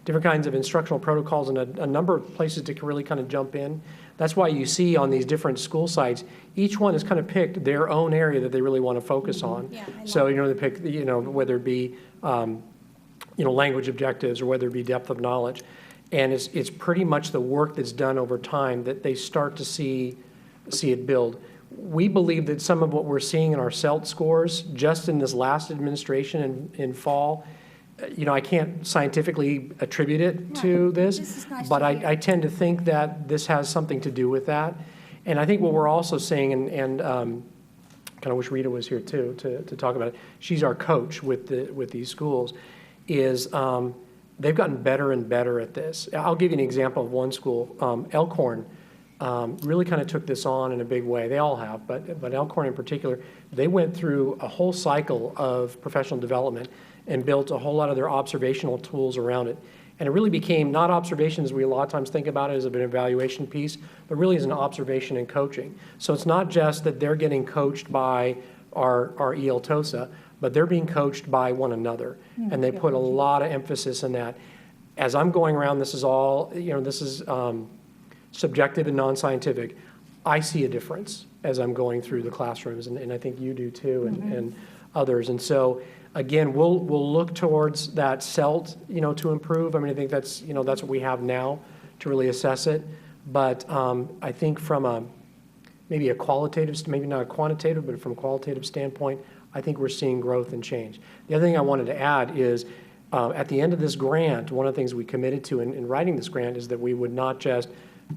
different kinds of instructional protocols and a number of places to really kind of jump in. That's why you see on these different school sites, each one has kind of picked their own area that they really want to focus on. Yeah, so, they pick, whether it be, language objectives or whether it be depth of knowledge. And it's pretty much the work that's done over time that they start to see it build. We believe that some of what we're seeing in our CELT scores just in this last administration in fall, I can't scientifically attribute it to this, but I tend to think that this has something to do with that. And I think what we're also seeing, and kind of wish Rita was here too to talk about it, she's our coach with these schools, is they've gotten better and better at this. I'll give you an example of one school, Elkhorn. Really kind of took this on in a big way. They all have, but Elkhorn in particular, they went through a whole cycle of professional development and built a whole lot of their observational tools around it. And it really became not observations we a lot of times think about it as an evaluation piece, but really as an observation and coaching. So it's not just that they're getting coached by our EL TOSA, but they're being coached by one another. And they put a lot of emphasis in that. As I'm going around, this is all, this is subjective and non-scientific. I see a difference as I'm going through the classrooms, and I think you do too, and others. And so, again, we'll look towards that CELT, to improve. I mean, I think that's what we have now to really assess it. But I think from maybe a qualitative, maybe not a quantitative, but from a qualitative standpoint, I think we're seeing growth and change. The other thing I wanted to add is, at the end of this grant, one of the things we committed to in writing this grant is that we would not just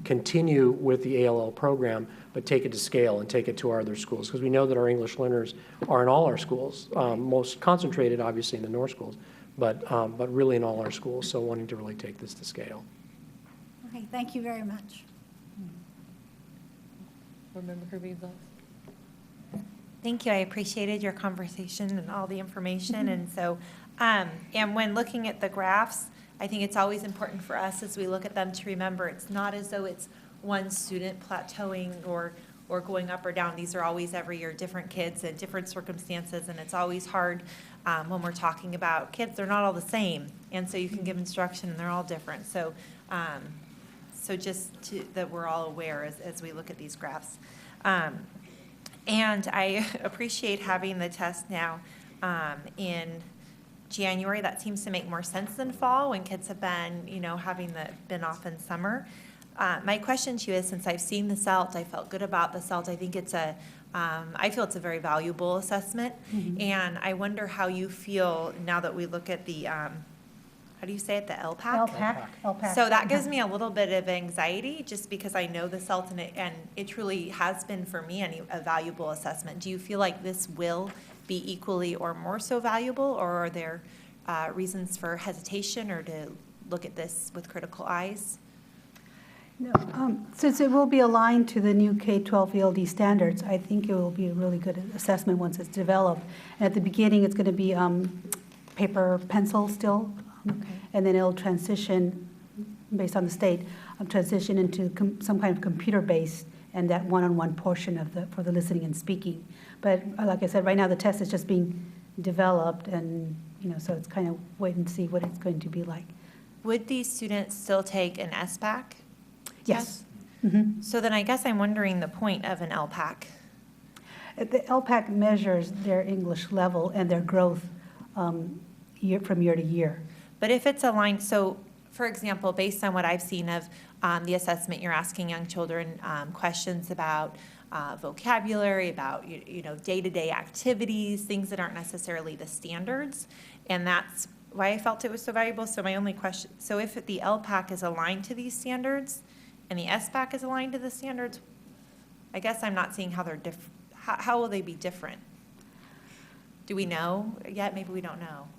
continue with the ALL program, but take it to scale and take it to our other schools, because we know that our English learners are in all our schools, most concentrated obviously in the North schools, but really in all our schools, so wanting to really take this to scale. Okay, thank you very much. Remember Kirby's last? Thank you. I appreciated your conversation and all the information. And so, and when looking at the graphs, I think it's always important for us as we look at them to remember it's not as though it's one student plateauing or going up or down. These are always every year different kids and different circumstances, and it's always hard when we're talking about kids. They're not all the same, and so you can give instruction and they're all different. So, so just that we're all aware as we look at these graphs. And I appreciate having the test now in January. That seems to make more sense than fall when kids have been, been off in summer. My question to you is, since I've seen the CELT, I felt good about the CELT. I think it's a I feel it's a very valuable assessment, and I wonder how you feel now that we look at the, how do you say it, the LPAC? LPAC. So that gives me a little bit of anxiety, just because I know the SELT, and it truly has been for me a valuable assessment. Do you feel like this will be equally or more so valuable, or are there reasons for hesitation or to look at this with critical eyes? No, since it will be aligned to the new K-12 ELD standards, I think it will be a really good assessment once it's developed. And at the beginning, it's going to be paper, pencil still, and then it'll transition, based on the state, transition into some kind of computer-based and that one-on-one portion of for the listening and speaking. But like I said, right now the test is just being developed, and so it's kind of wait and see what it's going to be like. Would these students still take an SBAC? Yes. So then I guess I'm wondering the point of an LPAC. The LPAC measures their English level and their growth from year to year. But if it's aligned, so for example, based on what I've seen of the assessment, you're asking young children questions about vocabulary, about day-to-day activities, things that aren't necessarily the standards, and that's why I felt it was so valuable. So my only question, so if the LPAC is aligned to these standards and the SBAC is aligned to the standards, I guess I'm not seeing how they're different. How will they be different? Do we know yet? Maybe we don't know.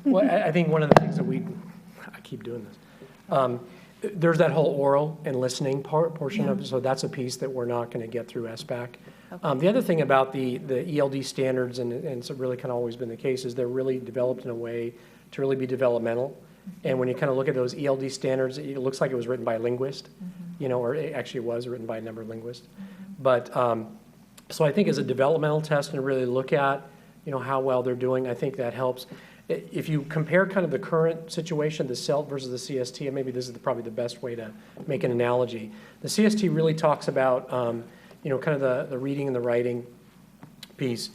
Well, I think one of the things that I keep doing this. There's that whole oral and listening portion of it, so that's a piece that we're not going to get through SBAC. Okay. The other thing about the ELD standards, and it's really kind of always been the case, is they're really developed in a way to really be developmental. And when you kind of look at those ELD standards, it looks like it was written by a linguist, or it was written by a number of linguists. But so I think as a developmental test and really look at, how well they're doing, I think that helps. If you compare kind of the current situation, the CELT versus the CST, and maybe this is probably the best way to make an analogy. The CST really talks about, kind of the reading and the writing piece,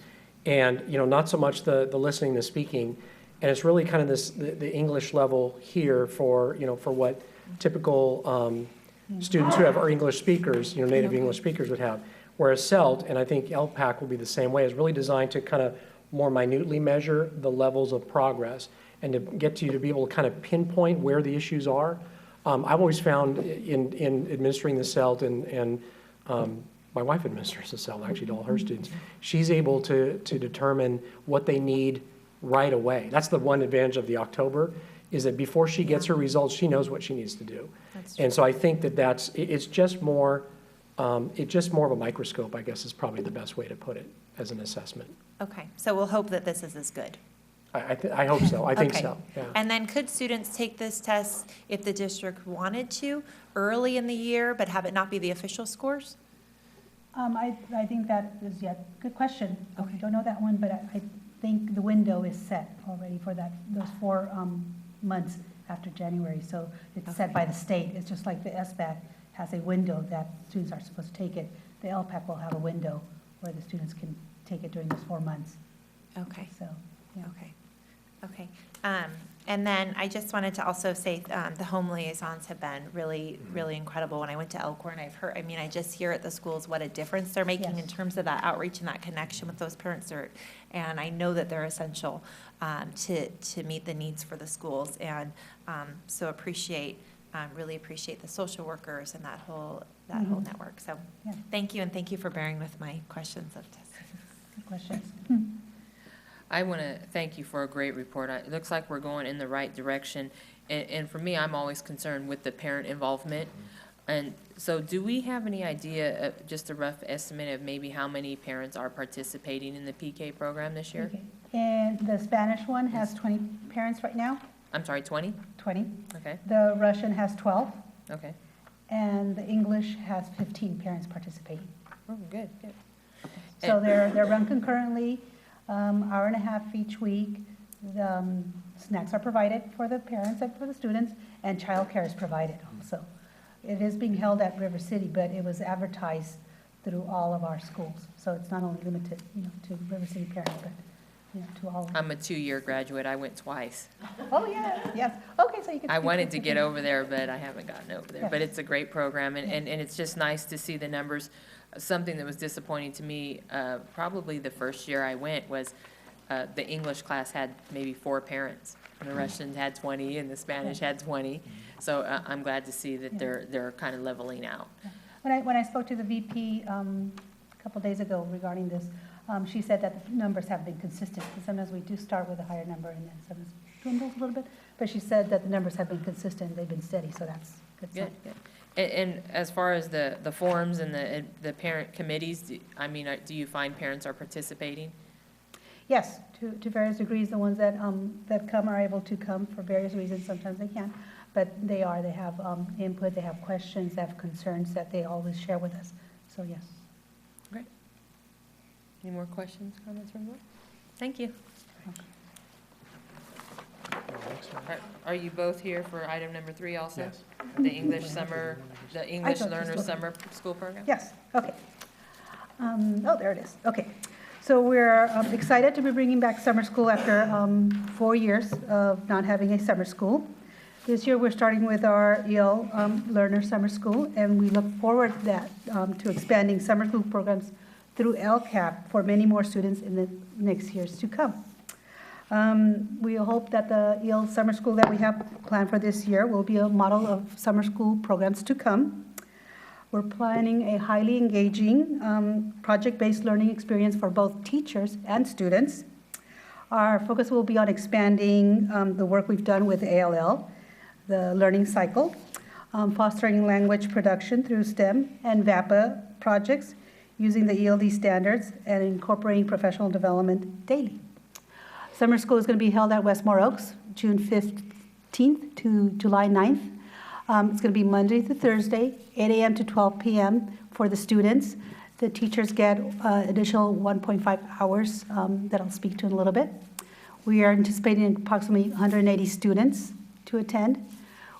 and, not so much the listening, the speaking. And it's really kind of the English level here for, for what typical students who are English speakers, native English speakers would have. Whereas CELT, and I think LPAC will be the same way, is really designed to kind of more minutely measure the levels of progress and to get you to be able to kind of pinpoint where the issues are. I've always found in administering the CELT, and my wife administers the CELT actually to all her students, she's able to determine what they need right away. That's the one advantage of the October, is that before she gets her results, she knows what she needs to do. And so I think that it's just more of a microscope, I guess is probably the best way to put it as an assessment. Okay, so we'll hope that this is as good. I hope so. I think so. Yeah. And then could students take this test if the district wanted to early in the year, but have it not be the official scores? I think that is good question. Okay. I don't know that one, but I think the window is set already for those 4 months after January. So it's set by the state. It's just like the SBAC has a window that students are supposed to take it. The LPAC will have a window where the students can take it during those 4 months. Okay. So, yeah. Okay. And then I just wanted to also say the home liaisons have been really, really incredible. When I went to Elkhorn, I just hear at the schools what a difference they're making in terms of that outreach and that connection with those parents. And I know that they're essential to meet the needs for the schools. And so really appreciate the social workers and that whole network. So thank you, and thank you for bearing with my questions of testing. Good questions. I want to thank you for a great report. It looks like we're going in the right direction. And for me, I'm always concerned with the parent involvement. And so do we have any idea, just a rough estimate of maybe how many parents are participating in the PK program this year? Okay. And the Spanish one has 20 parents right now. I'm sorry, 20? 20. Okay. The Russian has 12. Okay. And the English has 15 parents participating. Oh, good. So they're run concurrently, hour and a half each week. The snacks are provided for the parents and for the students, and childcare is provided also. It is being held at River City, but it was advertised through all of our schools. So it's not only limited, to River City parents, but to all. I'm a 2-year graduate. I went twice. Oh, yeah, yes. Okay, so you can. I speak wanted to to get over there, but I haven't gotten over there. Yes. But it's a great program, and it's just nice to see the numbers. Something that was disappointing to me, probably the first year I went, was the English class had maybe 4 parents. And the Russian had 20, and the Spanish had 20. So I'm glad to see that they're kind of leveling out. When I spoke to the VP a couple days ago regarding this, she said that the numbers have been consistent. Because sometimes we do start with a higher number and then sometimes dwindles a little bit. But she said that the numbers have been consistent, they've been steady, so that's good. Good, good. And as far as the forums and the parent committees, do you find parents are participating? Yes, to various degrees. The ones that come are able to come for various reasons. Sometimes they can't, but they have input, they have questions, they have concerns that they always share with us. So yes. Great. Any more questions, comments from the board? Thank you. Are you both here for item number 3 also? Yes. The English Learner just Summer School Program? Yes, okay. Oh, there it is. Okay. So we're excited to be bringing back summer school after 4 years of not having a summer school. This year, we're starting with our EL Learner Summer School, and we look forward to expanding summer school programs through LCAP for many more students in the next years to come. We hope that the EL Summer School that we have planned for this year will be a model of summer school programs to come. We're planning a highly engaging project-based learning experience for both teachers and students. Our focus will be on expanding the work we've done with ALL, the learning cycle, fostering language production through STEM and VAPA projects, using the ELD standards, and incorporating professional development daily. Summer school is going to be held at Westmore Oaks, June 15th to July 9th. It's going to be Monday through Thursday, 8 a.m. to 12 p.m. for the students. The teachers get additional 1.5 hours that I'll speak to in a little bit. We are anticipating approximately 180 students to attend.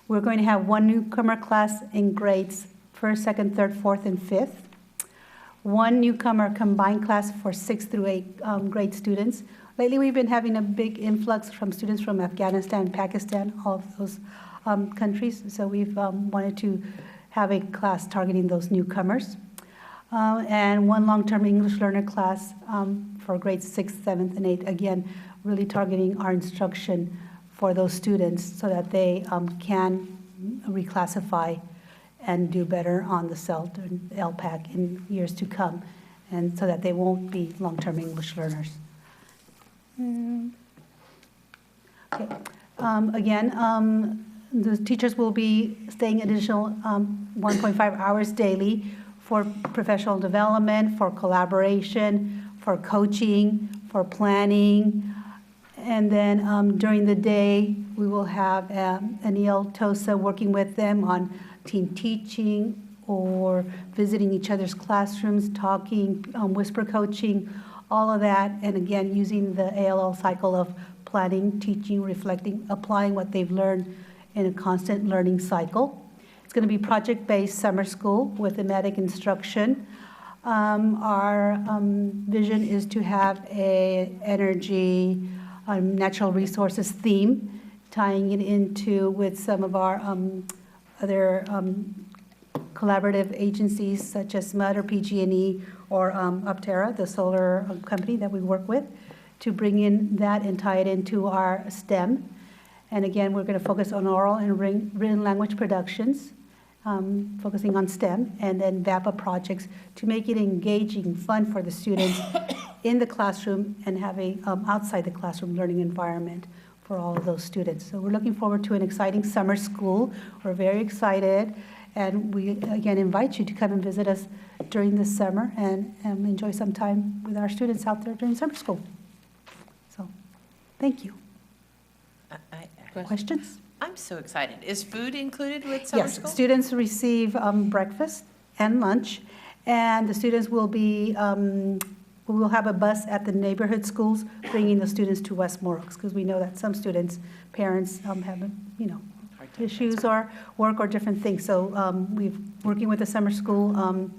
We're going to have 1 newcomer class in grades 1st, 2nd, 3rd, 4th, and 5th. 1 newcomer combined class for 6th through 8th grade students. Lately, we've been having a big influx from students from Afghanistan, Pakistan, all of those countries. So we've wanted to have a class targeting those newcomers. And 1 long-term English learner class for grades 6th, 7th, and 8th. Again, really targeting our instruction for those students so that they can reclassify and do better on the CELT and LPAC in years to come, and so that they won't be long-term English learners. Okay. Again, the teachers will be staying additional 1.5 hours daily for professional development, for collaboration, for coaching, for planning. And then during the day, we will have an EL TOSA working with them on team teaching or visiting each other's classrooms, talking, whisper coaching, all of that. And again, using the ALL cycle of planning, teaching, reflecting, applying what they've learned in a constant learning cycle. It's going to be project-based summer school with thematic instruction. Our vision is to have a energy, natural resources theme, tying it into with some of our other collaborative agencies such as SMUD or PG&E or Optera, the solar company that we work with, to bring in that and tie it into our STEM. And again, we're going to focus on oral and written language productions, focusing on STEM, and then VAPA projects to make it engaging, fun for the students in the classroom and have a outside the classroom learning environment for all of those students. So we're looking forward to an exciting summer school. We're very excited, and we again invite you to come and visit us during this summer and enjoy some time with our students out there during summer school. So, thank you. Questions? I'm so excited. Is food included with summer Yes, school? students receive breakfast and lunch, and the students will be, we will have a bus at the neighborhood schools bringing the students to Westmore Oaks, because we know that some students, parents have, issues or work or different things. So we've working with the summer school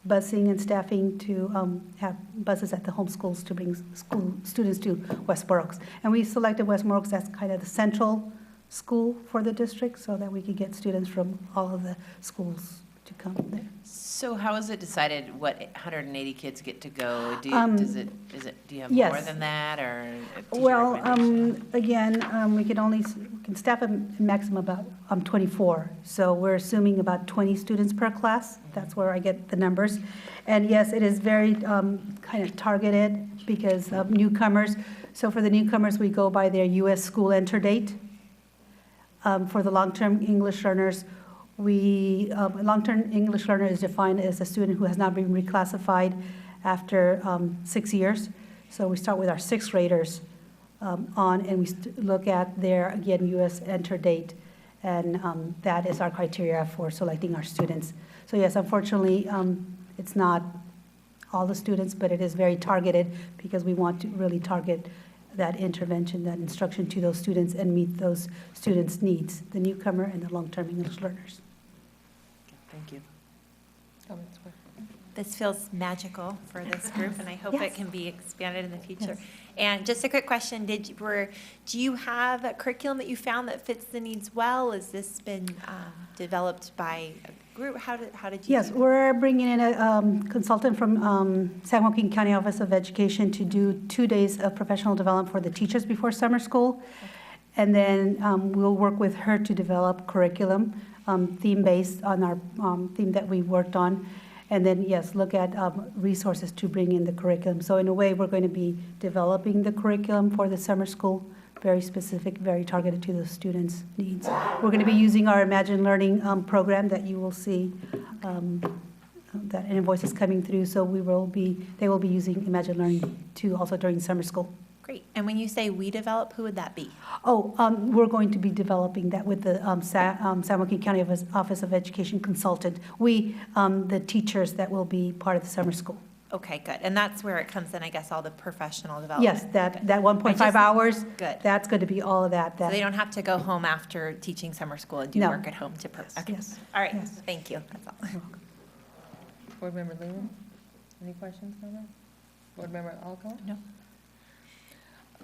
busing and staffing to have buses at the home schools to bring school students to Westboro Oaks. And we selected Westboro Oaks as kind of the central school for the district so that we could get students from all of the schools to come there. So how is it decided what 180 kids get to go? Do you, do you have yes. more than that, or a teacher Well, recommendation? again, we can staff a maximum about 24. So we're assuming about 20 students per class. That's where I get the numbers. And yes, it is very kind of targeted because of newcomers. So for the newcomers, we go by their U.S. school enter date. For the long-term English learners, long-term English learner is defined as a student who has not been reclassified after 6 years. So we start with our sixth graders on, and we look at their, again, U.S. enter date, and that is our criteria for selecting our students. So yes, unfortunately, it's not all the students, but it is very targeted because we want to really target that intervention, that instruction to those students and meet those students' needs, the newcomer and the long-term English learners. Thank you. This feels magical for this group, and I hope Yes. it can be expanded in the future. Yes. And just a quick question, do you have a curriculum that you found that fits the needs well? Has this been developed by a group? How did you Yes, do we're bringing in a consultant from San Joaquin County Office of Education to do 2 days of professional development for the teachers before summer school. And then we'll work with her to develop curriculum, theme-based on our theme that we worked on. And then, yes, look at resources to bring in the curriculum. So in a way, we're going to be developing the curriculum for the summer school, very specific, very targeted to the students' needs. We're going to be using our Imagine Learning program that you will see, that invoice is coming through. So they will be using Imagine Learning too, also during summer school. Great. And when you say we develop, who would that be? Oh, we're going to be developing that with the San Joaquin County Office of Education consultant. The teachers that will be part of the summer school. Okay, good. And that's where it comes in, I guess, all the professional development. Yes, that 1.5 hours. Good. That's going to be all of that. So they don't have to go home after teaching summer school and do No. work at home to okay. Yes. All right, Yes. thank you. That's all. Board Member Lehman, any questions on that? Board Member Alcala? No.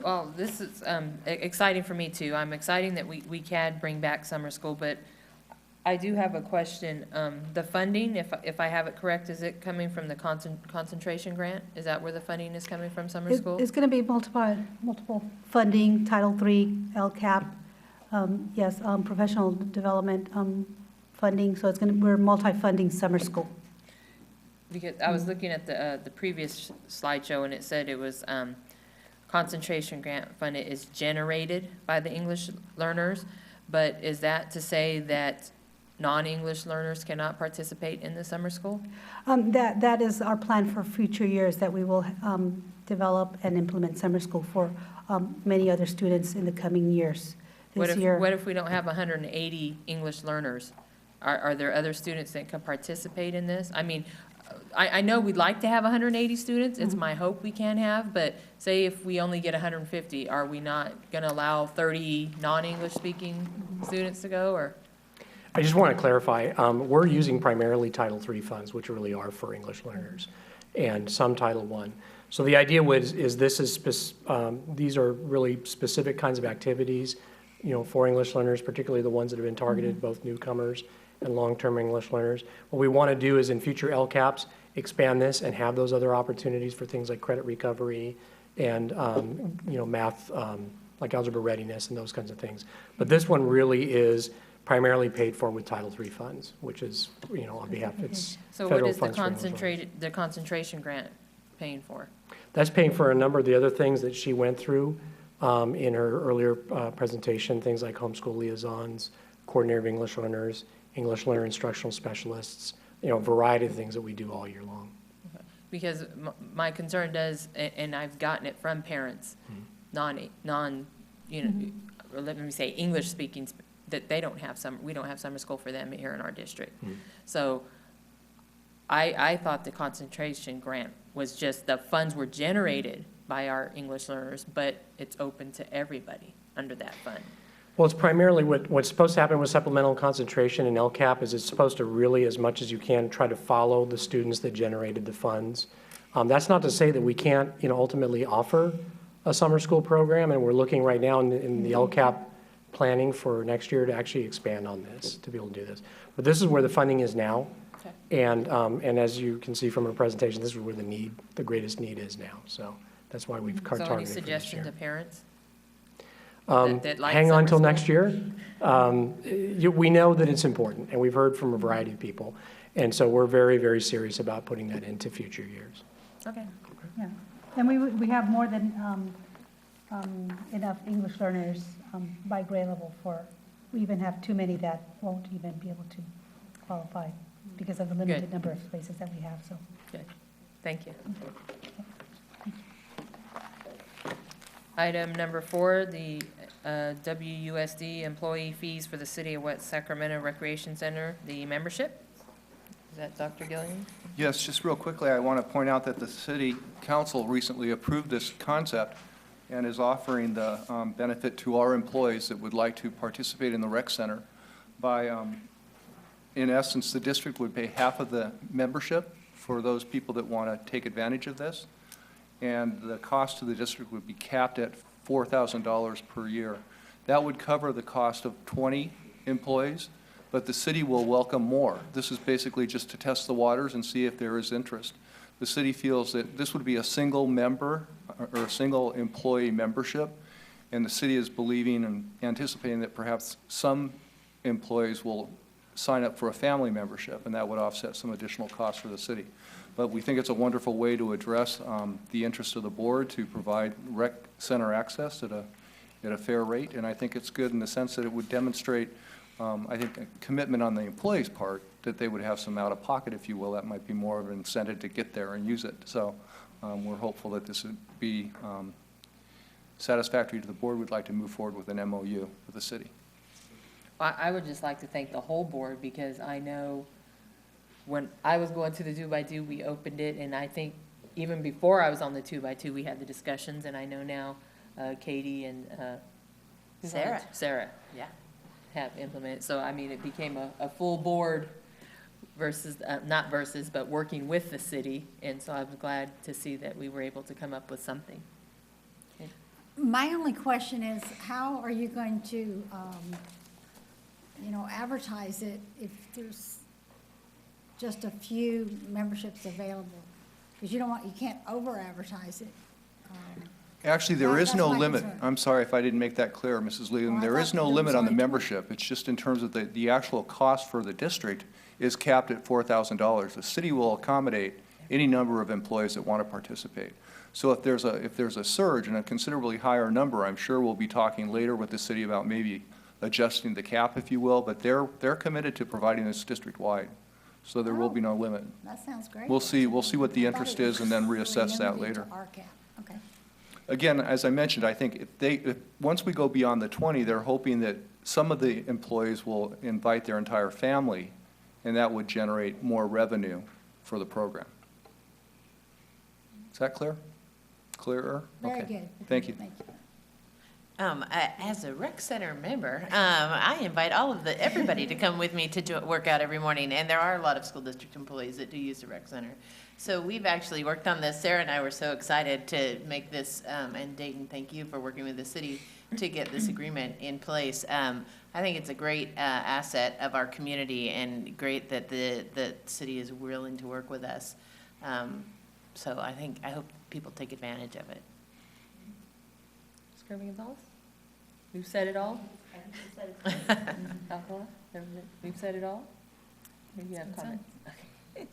Well, this is exciting for me too. I'm excited that we can bring back summer school, but I do have a question. The funding, if I have it correct, is it coming from the concentration grant? Is that where the funding is coming from, summer school? It's going to be multiple funding, Title III, LCAP, yes, professional development funding. So we're multi-funding summer school. Because I was looking at the previous slideshow and it said it was concentration grant funded is generated by the English learners, but is that to say that non-English learners cannot participate in the summer school? That is our plan for future years, that we will develop and implement summer school for many other students in the coming years. What if we don't have 180 English learners? Are there other students that can participate in this? I mean, I know we'd like to have 180 students. It's my hope we can have, but say if we only get 150, are we not going to allow 30 non-English speaking students to go, or? I just want to clarify, we're using primarily Title III funds, which really are for English learners, and some Title I. So the idea these are really specific kinds of activities, for English learners, particularly the ones that have been targeted, both newcomers and long-term English learners. What we want to do is in future LCAPs, expand this and have those other opportunities for things like credit recovery and, math, like algebra readiness and those kinds of things. But this one really is primarily paid for with Title III funds, which is, on behalf, it's So federal what is funds for the concentration grant paying for? That's paying for a number of the other things that she went through in her earlier presentation, things like homeschool liaisons, coordinator of English learners, English learner instructional specialists, a variety of things that we do all year long. Because my concern does, and I've gotten it from parents, let me say English speaking, that we don't have summer school for them here in our district. So I thought the concentration grant was just the funds were generated by our English learners, but it's open to everybody under that fund. Well, it's primarily what's supposed to happen with supplemental concentration and LCAP is it's supposed to really, as much as you can, try to follow the students that generated the funds. That's not to say that we can't, ultimately offer a summer school program, and we're looking right now in the LCAP planning for next year to actually expand on this, to be able to do this. But this is where the funding is now, and as you can see from our presentation, this is where the greatest need is now. So that's why we've targeted So any for this suggestions year. to parents? Hang on till next year. We know that it's important, and we've heard from a variety of people, and so we're very, very serious about putting that into future years. Okay. Yeah, and we have more than enough English learners by grade level we even have too many that won't even be able to qualify because of the limited number of spaces that we have, so. Good, thank you. Item number 4, the WUSD employee fees for the City of West Sacramento Recreation Center, the membership. Is that Dr. Gillian? Yes, just real quickly, I want to point out that the City Council recently approved this concept and is offering the benefit to our employees that would like to participate in the rec center by, in essence, the district would pay half of the membership for those people that want to take advantage of this. And the cost to the district would be capped at $4,000 per year. That would cover the cost of 20 employees, but the city will welcome more. This is basically just to test the waters and see if there is interest. The city feels that this would be a single member or a single employee membership, and the city is believing and anticipating that perhaps some employees will sign up for a family membership, and that would offset some additional costs for the city. But we think it's a wonderful way to address the interest of the board to provide rec center access at a fair rate, and I think it's good in the sense that it would demonstrate, I think, a commitment on the employee's part that they would have some out-of-pocket, if you will. That might be more of an incentive to get there and use it. So we're hopeful that this would be satisfactory to the board. We'd like to move forward with an MOU with the city. I would just like to thank the whole board, because I know when I was going to the 2x2, we opened it, and I think even before I was on the 2x2, we had the discussions, and I know now Katie and Sarah Yeah. have implemented. So, I mean, it became a full board versus, not versus, but working with the city, and so I was glad to see that we were able to come up with something. My only question is, how are you going to, advertise it if there's just a few memberships available? Because you can't over-advertise it. Actually, there is That's no my limit. concern. I'm sorry if I didn't make that clear, Mrs. Leland. There is no limit on the membership. It's just in terms of the actual cost for the district is capped at $4,000. The city will accommodate any number of employees that want to participate. So if there's a surge and a considerably higher number, I'm sure we'll be talking later with the city about maybe adjusting the cap, if you will, but they're committed to providing this district-wide. So there will be no limit. That sounds great. We'll see what the interest is and then reassess that later. Okay. Again, as I mentioned, I think if once we go beyond the 20, they're hoping that some of the employees will invite their entire family, and that would generate more revenue for the program. Is that clear? Clearer? Very Okay. good. Thank you. As a rec center member, I invite everybody to come with me to work out every morning, and there are a lot of school district employees that do use the rec center. So we've actually worked on this. Sarah and I were so excited to make this, and Dayton, thank you for working with the city to get this agreement in place. I think it's a great asset of our community, and great that the city is willing to work with us. So I hope people take advantage of it. Ms. Gonzalez? We've said it all? Alcoa? We've said it all? Maybe you have comments? Okay.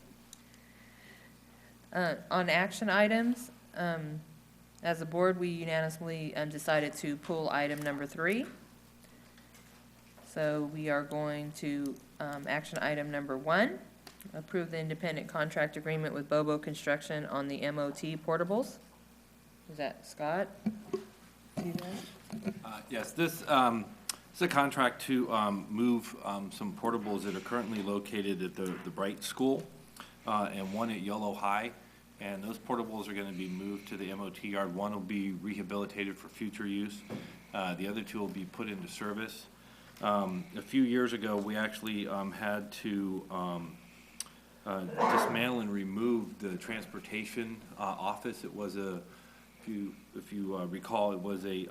On action items, as a board, we unanimously decided to pull item number 3. So we are going to action item number 1, approve the independent contract agreement with Bobo Construction on the MOT portables. Is that Scott? Yes, this is a contract to move some portables that are currently located at the Bright School and one at Yellow High. And those portables are going to be moved to the MOT yard. One will be rehabilitated for future use, The other two will be put into service. A few years ago, we actually had to dismantle and remove the transportation office. It was if you recall, it was a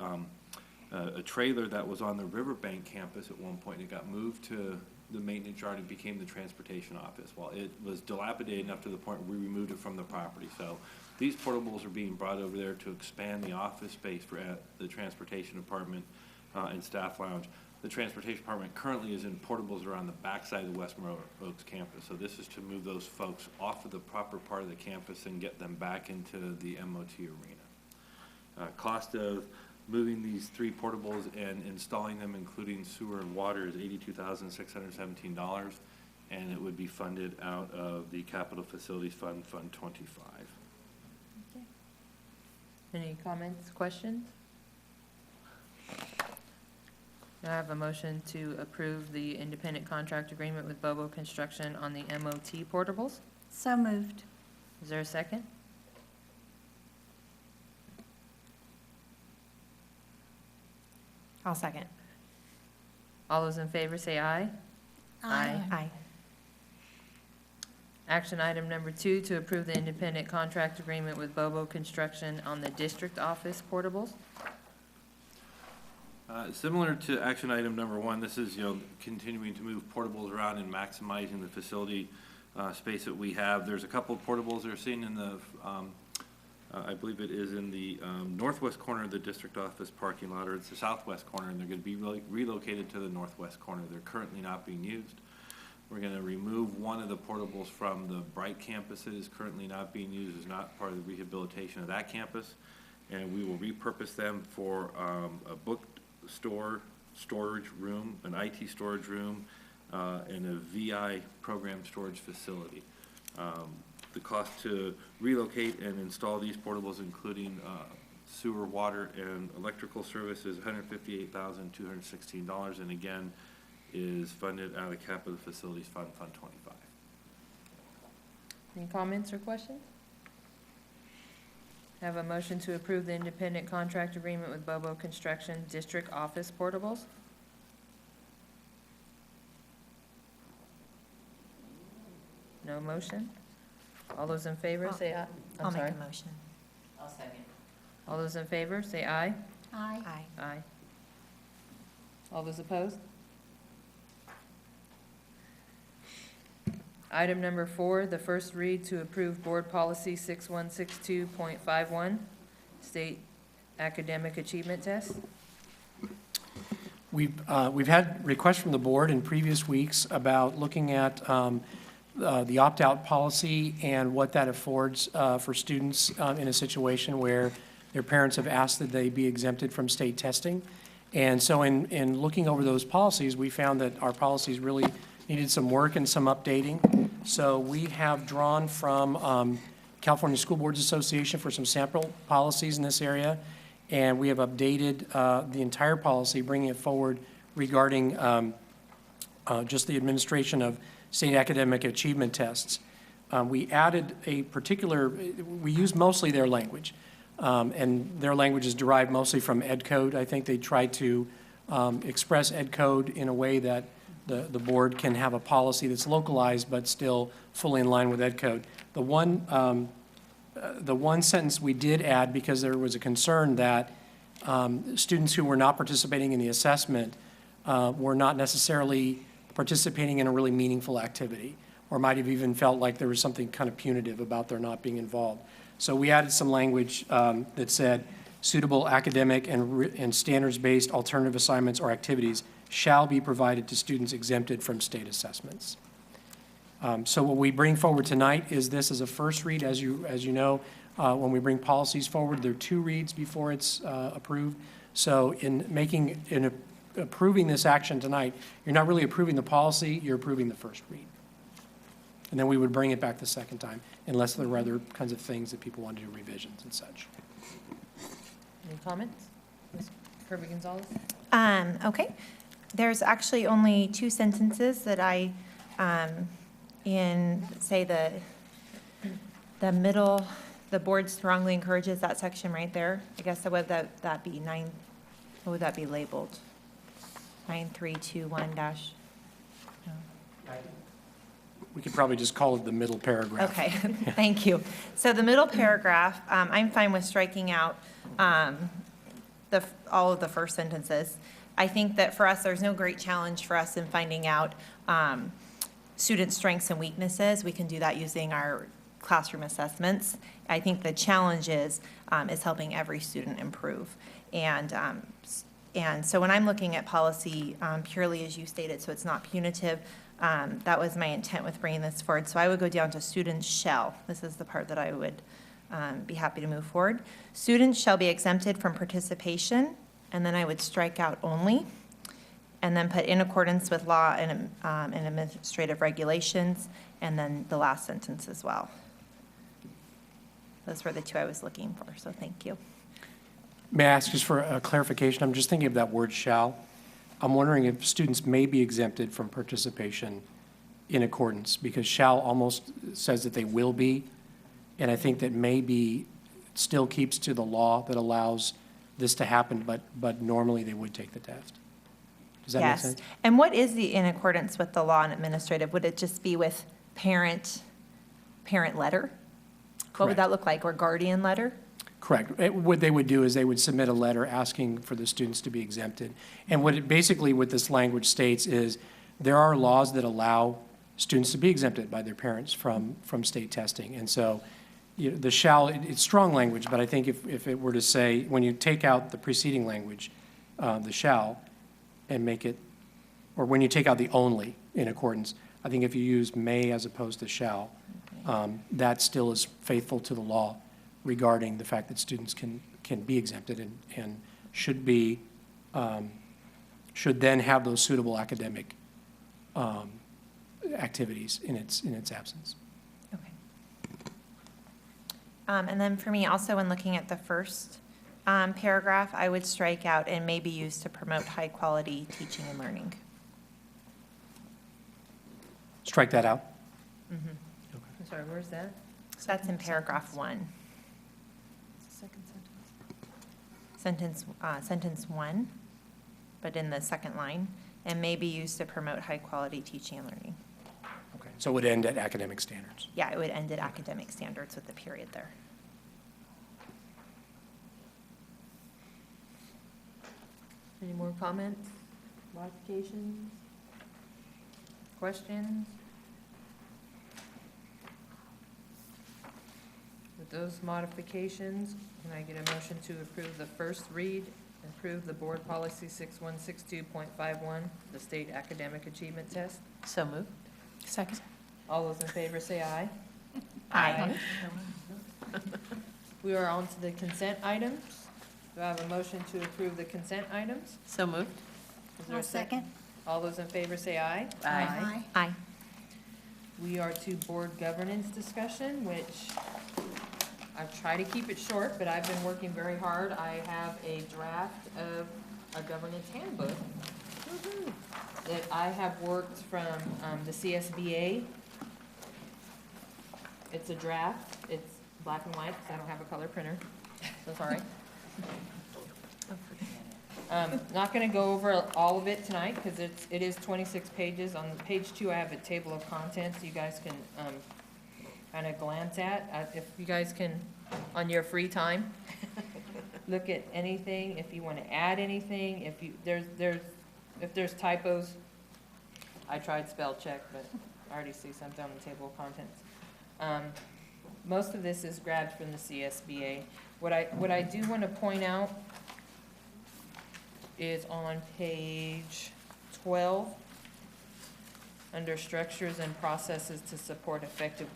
trailer that was on the Riverbank campus at one point. It got moved to the maintenance yard and became the transportation office. Well, it was dilapidated enough to the point where we removed it from the property. So these portables are being brought over there to expand the office space for the transportation department and staff lounge. The transportation department currently is in portables around the backside of the West Monroe Oaks campus. So this is to move those folks off of the proper part of the campus and get them back into the MOT arena. Cost of moving these 3 portables and installing them, including sewer and water, is $82,617, and it would be funded out of the Capital Facilities Fund, Fund 25. Okay. Any comments, questions? Now I have a motion to approve the independent contract agreement with Bobo Construction on the MOT portables. So moved. Is there a second? I'll second. All those in favor say aye. Aye. Action item number 2, to approve the independent contract agreement with Bobo Construction on the district office portables. Similar to action item number 1, this is, continuing to move portables around and maximizing the facility space that we have. There's a couple of portables that are seen in the, I believe it is in the northwest corner of the district office parking lot, or it's the southwest corner, and they're going to be relocated to the northwest corner. They're currently not being used. We're going to remove one of the portables from the Bright campus that is currently not being used, is not part of the rehabilitation of that campus, and we will repurpose them for a book storage room, an IT storage room, and a VI program storage facility. The cost to relocate and install these portables, including sewer, water, and electrical services, $158,216, and again, is funded out of the Capital Facilities Fund, Fund 25. Any comments or questions? Have a motion to approve the independent contract agreement with Bobo Construction district office portables. No motion? All those in favor say aye. I'll make a motion. I'll second. All those in favor say aye. Aye. Aye. All those opposed? Item number 4, the first read to approve Board Policy 6162.51, State Academic Achievement Test. We've had requests from the board in previous weeks about looking at the opt-out policy and what that affords for students in a situation where their parents have asked that they be exempted from state testing. And so in looking over those policies, we found that our policies really needed some work and some updating. So we have drawn from California School Boards Association for some sample policies in this area, and we have updated the entire policy, bringing it forward regarding just the administration of state academic achievement tests. We added a particular, we use mostly their language, and their language is derived mostly from Ed Code. I think they try to express Ed Code in a way that the board can have a policy that's localized but still fully in line with Ed Code. The one sentence we did add, because there was a concern that students who were not participating in the assessment were not necessarily participating in a really meaningful activity, or might have even felt like there was something kind of punitive about their not being involved. So we added some language that said suitable academic and standards-based alternative assignments or activities shall be provided to students exempted from state assessments. So what we bring forward tonight is this as a first read. As you know, when we bring policies forward, there are 2 reads before it's approved. So in approving this action tonight, you're not really approving the policy, you're approving the first read. And then we would bring it back the second time, unless there were other kinds of things that people want to do, revisions and such. Any comments? Ms. Kirby-Gonzalez? Okay. There's actually only 2 sentences that I, in, say, the middle, the board strongly encourages that section right there. I guess that would that be 9, What would that be labeled? 9321 dash? No. We could probably just call it the middle paragraph. Okay, thank you. So the middle paragraph, I'm fine with striking out all of the first sentences. I think that for us, there's no great challenge for us in finding out student strengths and weaknesses. We can do that using our classroom assessments. I think the challenge is helping every student improve. And so when I'm looking at policy purely as you stated, so it's not punitive, that was my intent with bringing this forward. So I would go down to students shall. This is the part that I would be happy to move forward. Students shall be exempted from participation, and then I would strike out only, and then put in accordance with law and administrative regulations, and then the last sentence as well. Those were the two I was looking for, so thank you. May I ask just for a clarification? I'm just thinking of that word shall. I'm wondering if students may be exempted from participation in accordance, because shall almost says that they will be, and I think that maybe still keeps to the law that allows this to happen, but normally they would take the test. Does that make sense? Yes. And what is the in accordance with the law and administrative? Would it just be with parent letter? What would that look like, or guardian letter? Correct. What they would do is they would submit a letter asking for the students to be exempted. And basically what this language states is there are laws that allow students to be exempted by their parents from state testing. And so the shall, it's strong language, but I think if it were to say, when you take out the preceding language, the shall, and make it, or when you take out the only in accordance, I think if you use may as opposed to shall, that still is faithful to the law regarding the fact that students can be exempted and should then have those suitable academic activities in its absence. Okay. And then for me, also when looking at the first paragraph, I would strike out and may be used to promote high-quality teaching and learning. Strike that out? Mm-hmm. Okay. I'm sorry, where's that? That's in paragraph 1. Second sentence. Sentence 1, but in the second line, and may be used to promote high-quality teaching and learning. Okay. So it would end at academic standards. Yeah, it would end at academic standards with the period there. Any more comments, modifications, questions? With those modifications, can I get a motion to approve the first read, approve the board policy 6162.51, the state academic achievement test? So moved. Second. All those in favor say aye. Aye. We are on to the consent items. Do I have a motion to approve the consent items? So moved. Is there a second? All those in favor say aye. Aye. Aye. We are to board governance discussion, which I've tried to keep it short, but I've been working very hard. I have a draft of a governance handbook that I have worked from the CSBA. It's a draft. It's black and white because I don't have a color printer, so sorry. Not going to go over all of it tonight because it is 26 pages. On page 2, I have a table of contents you guys can kind of glance at. If you guys can, on your free time, look at anything. If you want to add anything, if there's typos, I tried spell check, but I already see something on the table of contents. Most of this is grabbed from the CSBA. What I do want to point out is on page 12, under structures and processes to support effective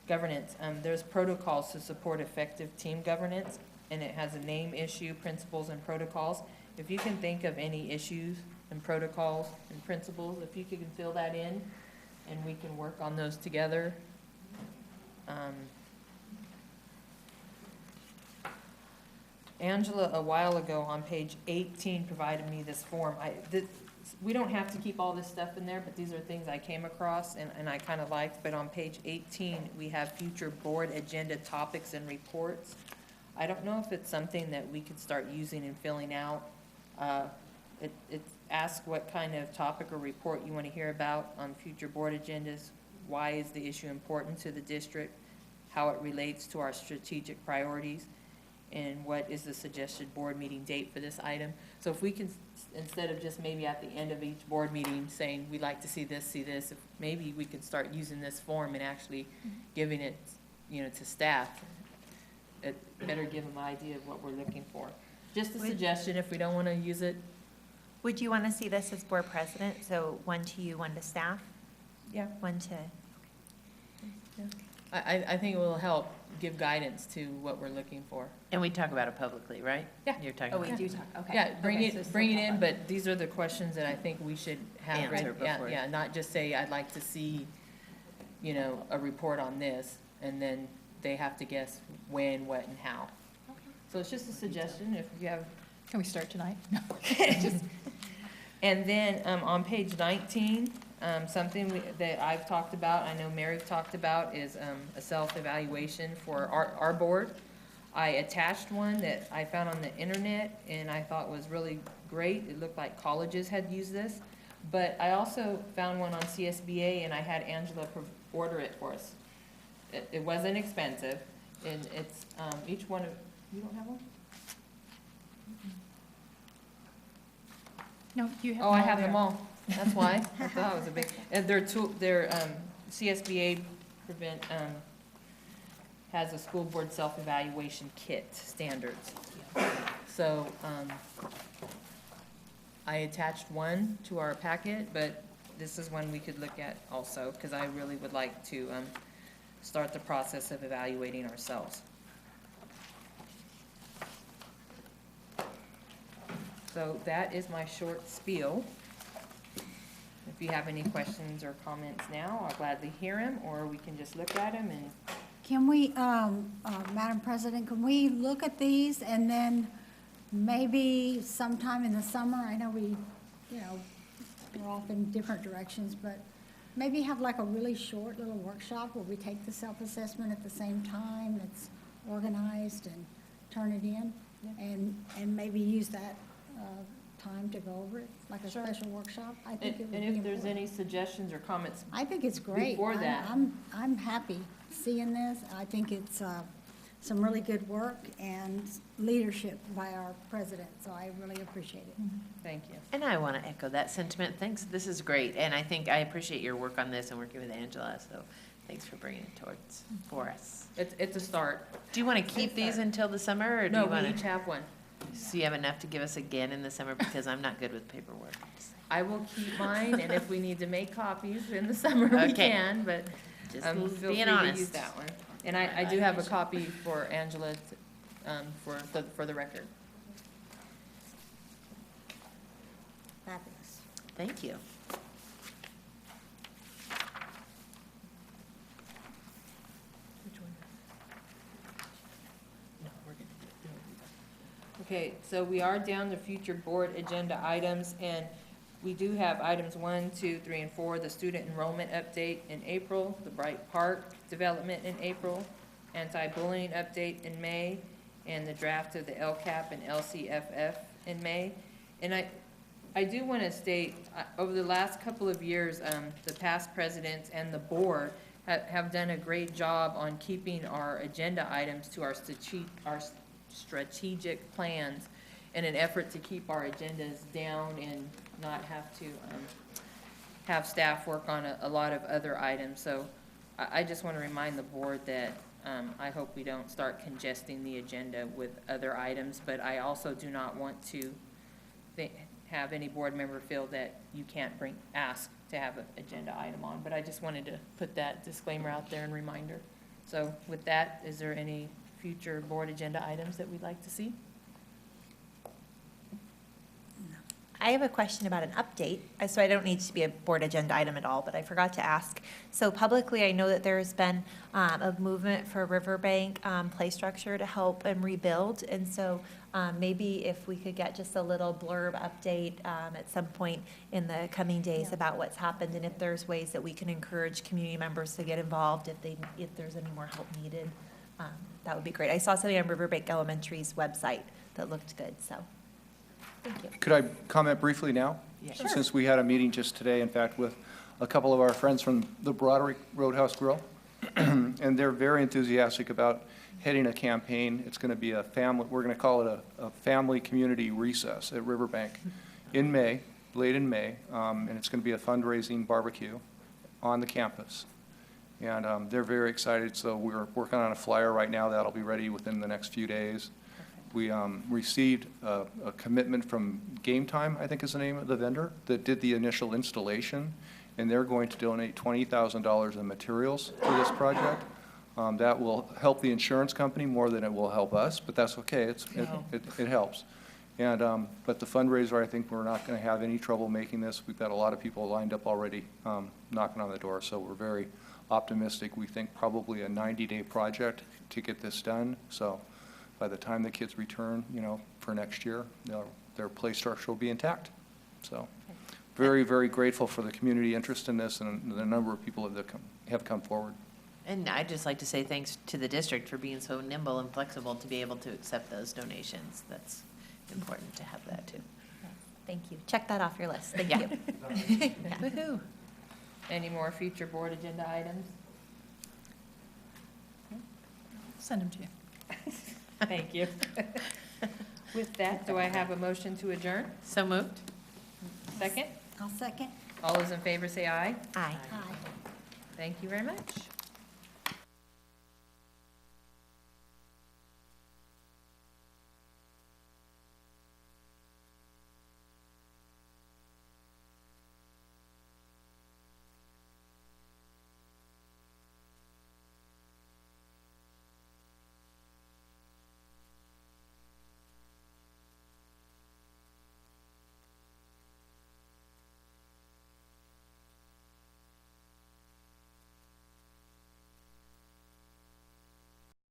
governance. There's protocols to support effective team governance, and it has a name, issue, principles, and protocols. If you can think of any issues and protocols and principles, if you can fill that in, and we can work on those together. Angela, a while ago on page 18, provided me this form. We don't have to keep all this stuff in there, but these are things I came across and I kind of liked. But on page 18, we have future board agenda topics and reports. I don't know if it's something that we could start using and filling out It asks what kind of topic or report you want to hear about on future board agendas. Why is the issue important to the district? How it relates to our strategic priorities? And what is the suggested board meeting date for this item? So if we can, instead of just maybe at the end of each board meeting saying, we'd like to see this, if maybe we could start using this form and actually giving it, to staff. It better give them an idea of what we're looking for. Just a suggestion, if we don't want to use it. Would you want to see this as board president? So one to you, one to staff? Yeah. One to, Yeah. I think it will help give guidance to what we're looking for. And we talk about it publicly, right? Yeah. You're talking oh, we about do talk, okay. Yeah, bring Okay, it, so still bring it in, public. but these are the questions that I think we should have. Answer Yeah, before. yeah, not just say, I'd like to see, a report on this, and then they have to guess when, what, and how. So it's just a suggestion, if you have. Can we start tonight? And then on page 19, something that I've talked about, I know Mary talked about, is a self-evaluation for our board. I attached one that I found on the internet and I thought was really great. It looked like colleges had used this. But I also found one on CSBA and I had Angela order it for us. It wasn't expensive, and it's each one of, you don't have one? No, you have. Oh, I have them all. That's why. I thought it was a big, they're CSBA has a school board self-evaluation kit standards. So, I attached one to our packet, but this is one we could look at also, because I really would like to, start the process of evaluating ourselves. So that is my short spiel. If you have any questions or comments now, I'll gladly hear them, or we can just look at them and. Can we, Madam President, can we look at these and then maybe sometime in the summer, I know we're off in different directions, but maybe have like a really short little workshop where we take the self-assessment at the same time, it's organized, and turn it in, and maybe use that time to go over it, like a special workshop. I think it would be And if there's important. any suggestions or comments. I think it's great. Before that. I'm happy seeing this. I think it's some really good work and leadership by our president, so I really appreciate it. Thank you. And I want to echo that sentiment. Thanks, this is great. And I think I appreciate your work on this and working with Angela, so thanks for bringing it for us. It's a start. Do you want to keep these until the summer, or do you No, want we to? each have one. So you have enough to give us again in the summer, because I'm not good with paperwork. I will keep mine, and if we need to make copies in the summer, we Okay. can, but Just feel free being to use honest. that one. And I do have a copy for Angela for the record. Fabulous. Thank you. Okay, so we are down to future board agenda items, and we do have items 1, 2, 3, and 4, the student enrollment update in April, the Bright Park development in April, anti-bullying update in May, and the draft of the LCAP and LCFF in May. And I do want to state, over the last couple of years, the past presidents and the board have done a great job on keeping our agenda items to our strategic plans in an effort to keep our agendas down and not have to have staff work on a lot of other items. So I just want to remind the board that I hope we don't start congesting the agenda with other items, but I also do not want to have any board member feel that you can't ask to have an agenda item on. But I just wanted to put that disclaimer out there and reminder. So with that, is there any future board agenda items that we'd like to see? I have a question about an update. So I don't need to be a board agenda item at all, but I forgot to ask. So publicly, I know that there's been a movement for Riverbank play structure to help and rebuild. And so maybe if we could get just a little blurb update at some point in the coming days about what's happened, and if there's ways that we can encourage community members to get involved if there's any more help needed, that would be great. I saw something on Riverbank Elementary's website that looked good, so. Thank you. Could I comment briefly now? Yeah. Sure. Since we had a meeting just today, in fact, with a couple of our friends from the Broderick Roadhouse Grill, and they're very enthusiastic about heading a campaign. It's going to be a family, we're going to call it a family community recess at Riverbank in May, late in May, and it's going to be a fundraising barbecue on the campus. And they're very excited, so we're working on a flyer right now that'll be ready within the next few days. We received a commitment from Game Time, I think is the name of the vendor, that did the initial installation, and they're going to donate $20,000 in materials to this project. That will help the insurance company more than it will help us, but that's okay, it helps. And, but the fundraiser, I think we're not going to have any trouble making this. We've got a lot of people lined up already knocking on the door, so we're very optimistic. We think probably a 90-day project to get this done. So by the time the kids return, you know, for next year, their play structure will be intact. So very, very grateful for the community interest in this and the number of people that have come forward. And I'd just like to say thanks to the district for being so nimble and flexible to be able to accept those donations. That's important to have that too. Thank you. Check that off your list. Thank Yeah. you. Yeah. Woohoo. Any more future board agenda items? Send them to you. Thank you. With that, do I have a motion to adjourn? So moved. Second? I'll second. All those in favor say aye. Aye. Aye. Thank you very much.